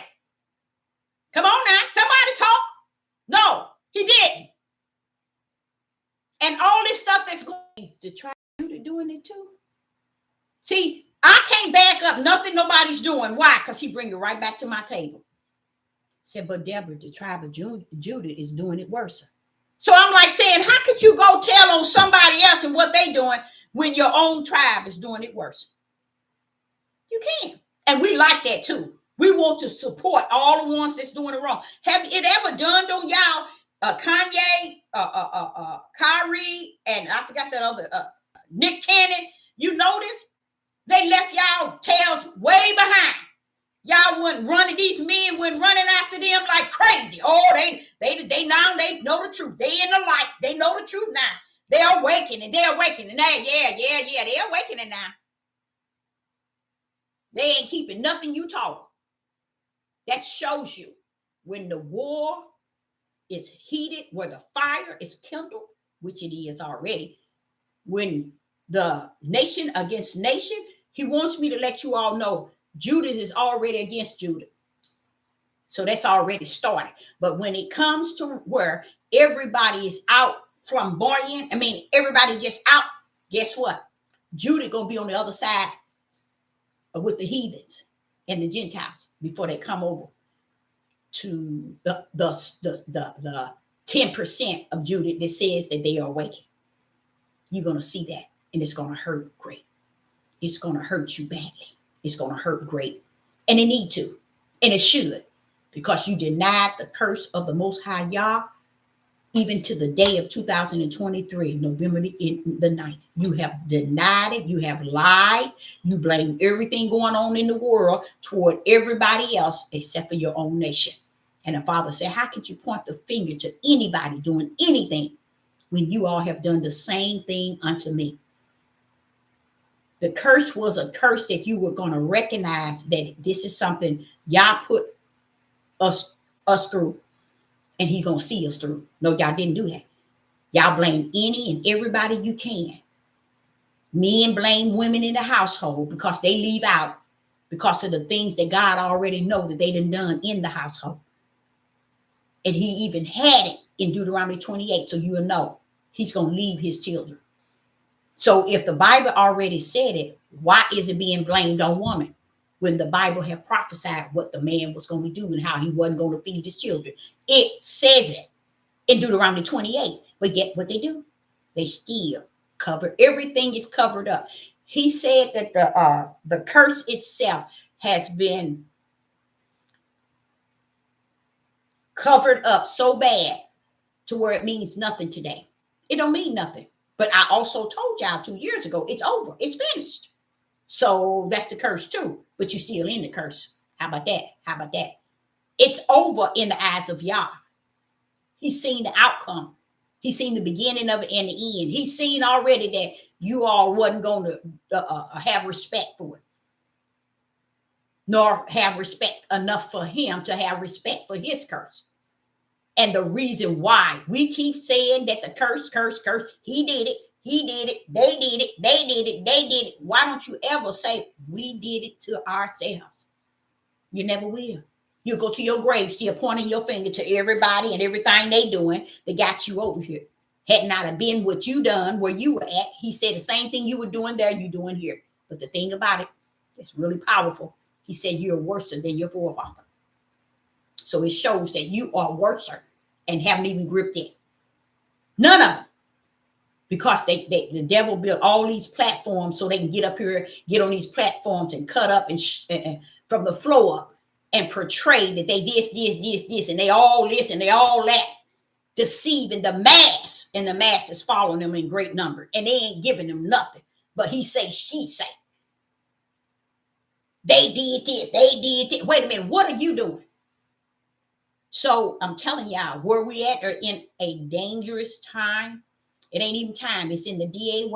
Come on now, somebody talk. No, he didn't. And all this stuff that's going to try to doing it too. See, I can't back up nothing nobody's doing. Why? Because he bring it right back to my table. Said, but Deborah, the tribe of Judah is doing it worse. So I'm like saying, how could you go tell on somebody else and what they doing when your own tribe is doing it worse? You can. And we like that too. We want to support all the ones that's doing it wrong. Have it ever dawned on y'all? Kanye, Kyrie, and I forgot that other Nick Cannon. You notice they left y'all tails way behind. Y'all wasn't running. These men weren't running after them like crazy. Oh, they now they know the truth. They in the light. They know the truth now. They're awakening. They're awakening now. Yeah. They're awakening now. They ain't keeping nothing you taught them. That shows you when the war is heated, where the fire is kindled, which it is already. When the nation against nation, he wants me to let you all know Judas is already against Judah. So that's already started. But when it comes to where everybody is out flamboyant, everybody just out, guess what? Judah gonna be on the other side with the heathens and the Gentiles before they come over to the 10% of Judah that says that they are awakened. You're gonna see that, and it's gonna hurt great. It's gonna hurt you badly. It's gonna hurt great, and it need to, and it should, because you denied the curse of the Most High Yah, even to the day of 2023, November the 9th. You have denied it. You have lied. You blame everything going on in the world toward everybody else except for your own nation. And the Father said, how could you point the finger to anybody doing anything when you all have done the same thing unto me? The curse was a curse that you were going to recognize that this is something Yah put us through, and he's going to see us through. No, y'all didn't do that. Y'all blame any and everybody you can. Men blame women in the household because they leave out because of the things that God already know that they done in the household. And he even had it in Deuteronomy 28, so you will know he's going to leave his children. So if the Bible already said it, why is it being blamed on woman when the Bible had prophesied what the man was going to do and how he wasn't going to feed his children? It says it in Deuteronomy 28, but yet what they do, they still cover. Everything is covered up. He said that the curse itself has been covered up so bad to where it means nothing today. It don't mean nothing. But I also told y'all 2 years ago, it's over. It's finished. So that's the curse too. But you're still in the curse. How about that? How about that? It's over in the eyes of Yah. He's seen the outcome. He's seen the beginning of it and the end. He's seen already that you all wasn't going to have respect for it, nor have respect enough for him to have respect for his curse. And the reason why we keep saying that the curse, he did it, they did it. Why don't you ever say we did it to ourselves? You never will. You'll go to your grave still pointing your finger to everybody and everything they doing that got you over here. Had not have been what you done where you were at, he said the same thing you were doing there, you doing here. But the thing about it, it's really powerful. He said you're worse than your forefather. So it shows that you are worse and haven't even gripped it. None of them. Because the devil built all these platforms so they can get up here, get on these platforms and cut up and from the floor up and portray that they this, and they all this and they all that, deceiving the mass, and the mass is following them in great number, and they ain't giving them nothing. But he say, she say, they did this. Wait a minute, what are you doing? So I'm telling y'all, where we at are in a dangerous time. It ain't even time. It's in the DAY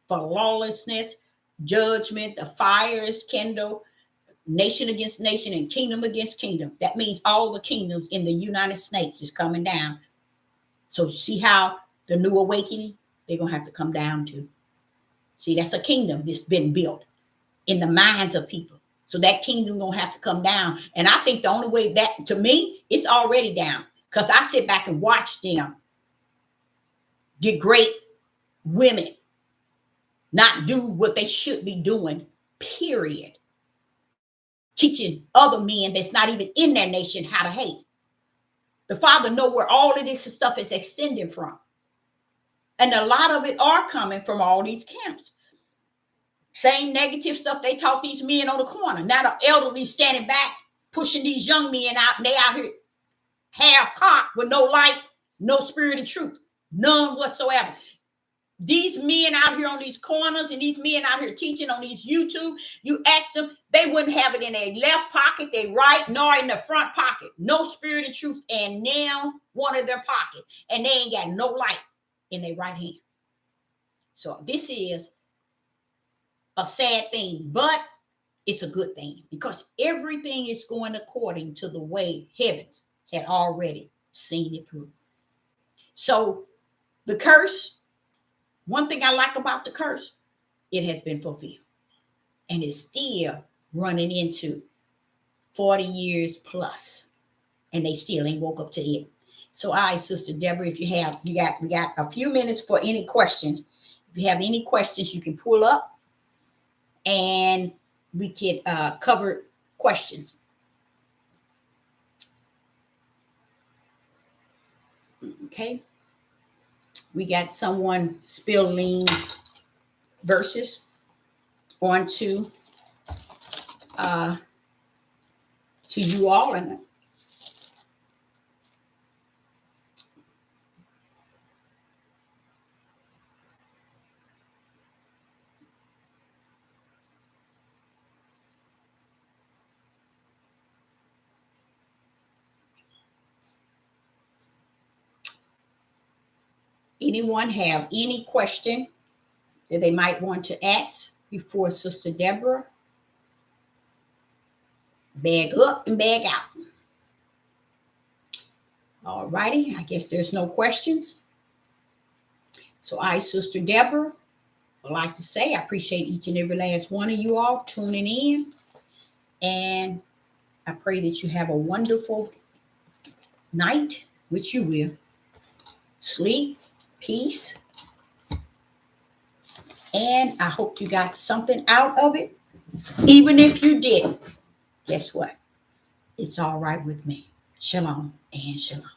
for lawlessness, judgment. The fire is kindled, nation against nation and kingdom against kingdom. That means all the kingdoms in the United States is coming down. So see how the new awakening, they're going to have to come down to. See, that's a kingdom that's been built in the minds of people. So that kingdom going to have to come down. And I think the only way that, to me, it's already down. Because I sit back and watch them get great women not do what they should be doing, period. Teaching other men that's not even in their nation how to hate. The Father know where all of this stuff is extending from. And a lot of it are coming from all these camps. Same negative stuff they taught these men on the corner. Now the elderly standing back, pushing these young men out, and they out here half cocked with no light, no spirit of truth. None whatsoever. These men out here on these corners and these men out here teaching on these YouTube, you ask them, they wouldn't have it in their left pocket, their right, nor in the front pocket. No spirit of truth, and now one of their pocket. And they ain't got no light in their right hand. So this is a sad thing, but it's a good thing because everything is going according to the way heavens had already seen it through. So the curse, one thing I like about the curse, it has been fulfilled. And it's still running into 40 years plus. And they still ain't woke up to it. So all right, Sister Deborah, if you have, we got a few minutes for any questions. If you have any questions, you can pull up and we can cover questions. Okay. We got someone spilling verses onto to you all, and anyone have any question that they might want to ask before Sister Deborah? Bag up and bag out. All righty. I guess there's no questions. So I, Sister Deborah, would like to say I appreciate each and every last one of you all tuning in. And I pray that you have a wonderful night, which you will. Sleep, peace. And I hope you got something out of it. Even if you didn't, guess what? It's all right with me. Shalom and shalom.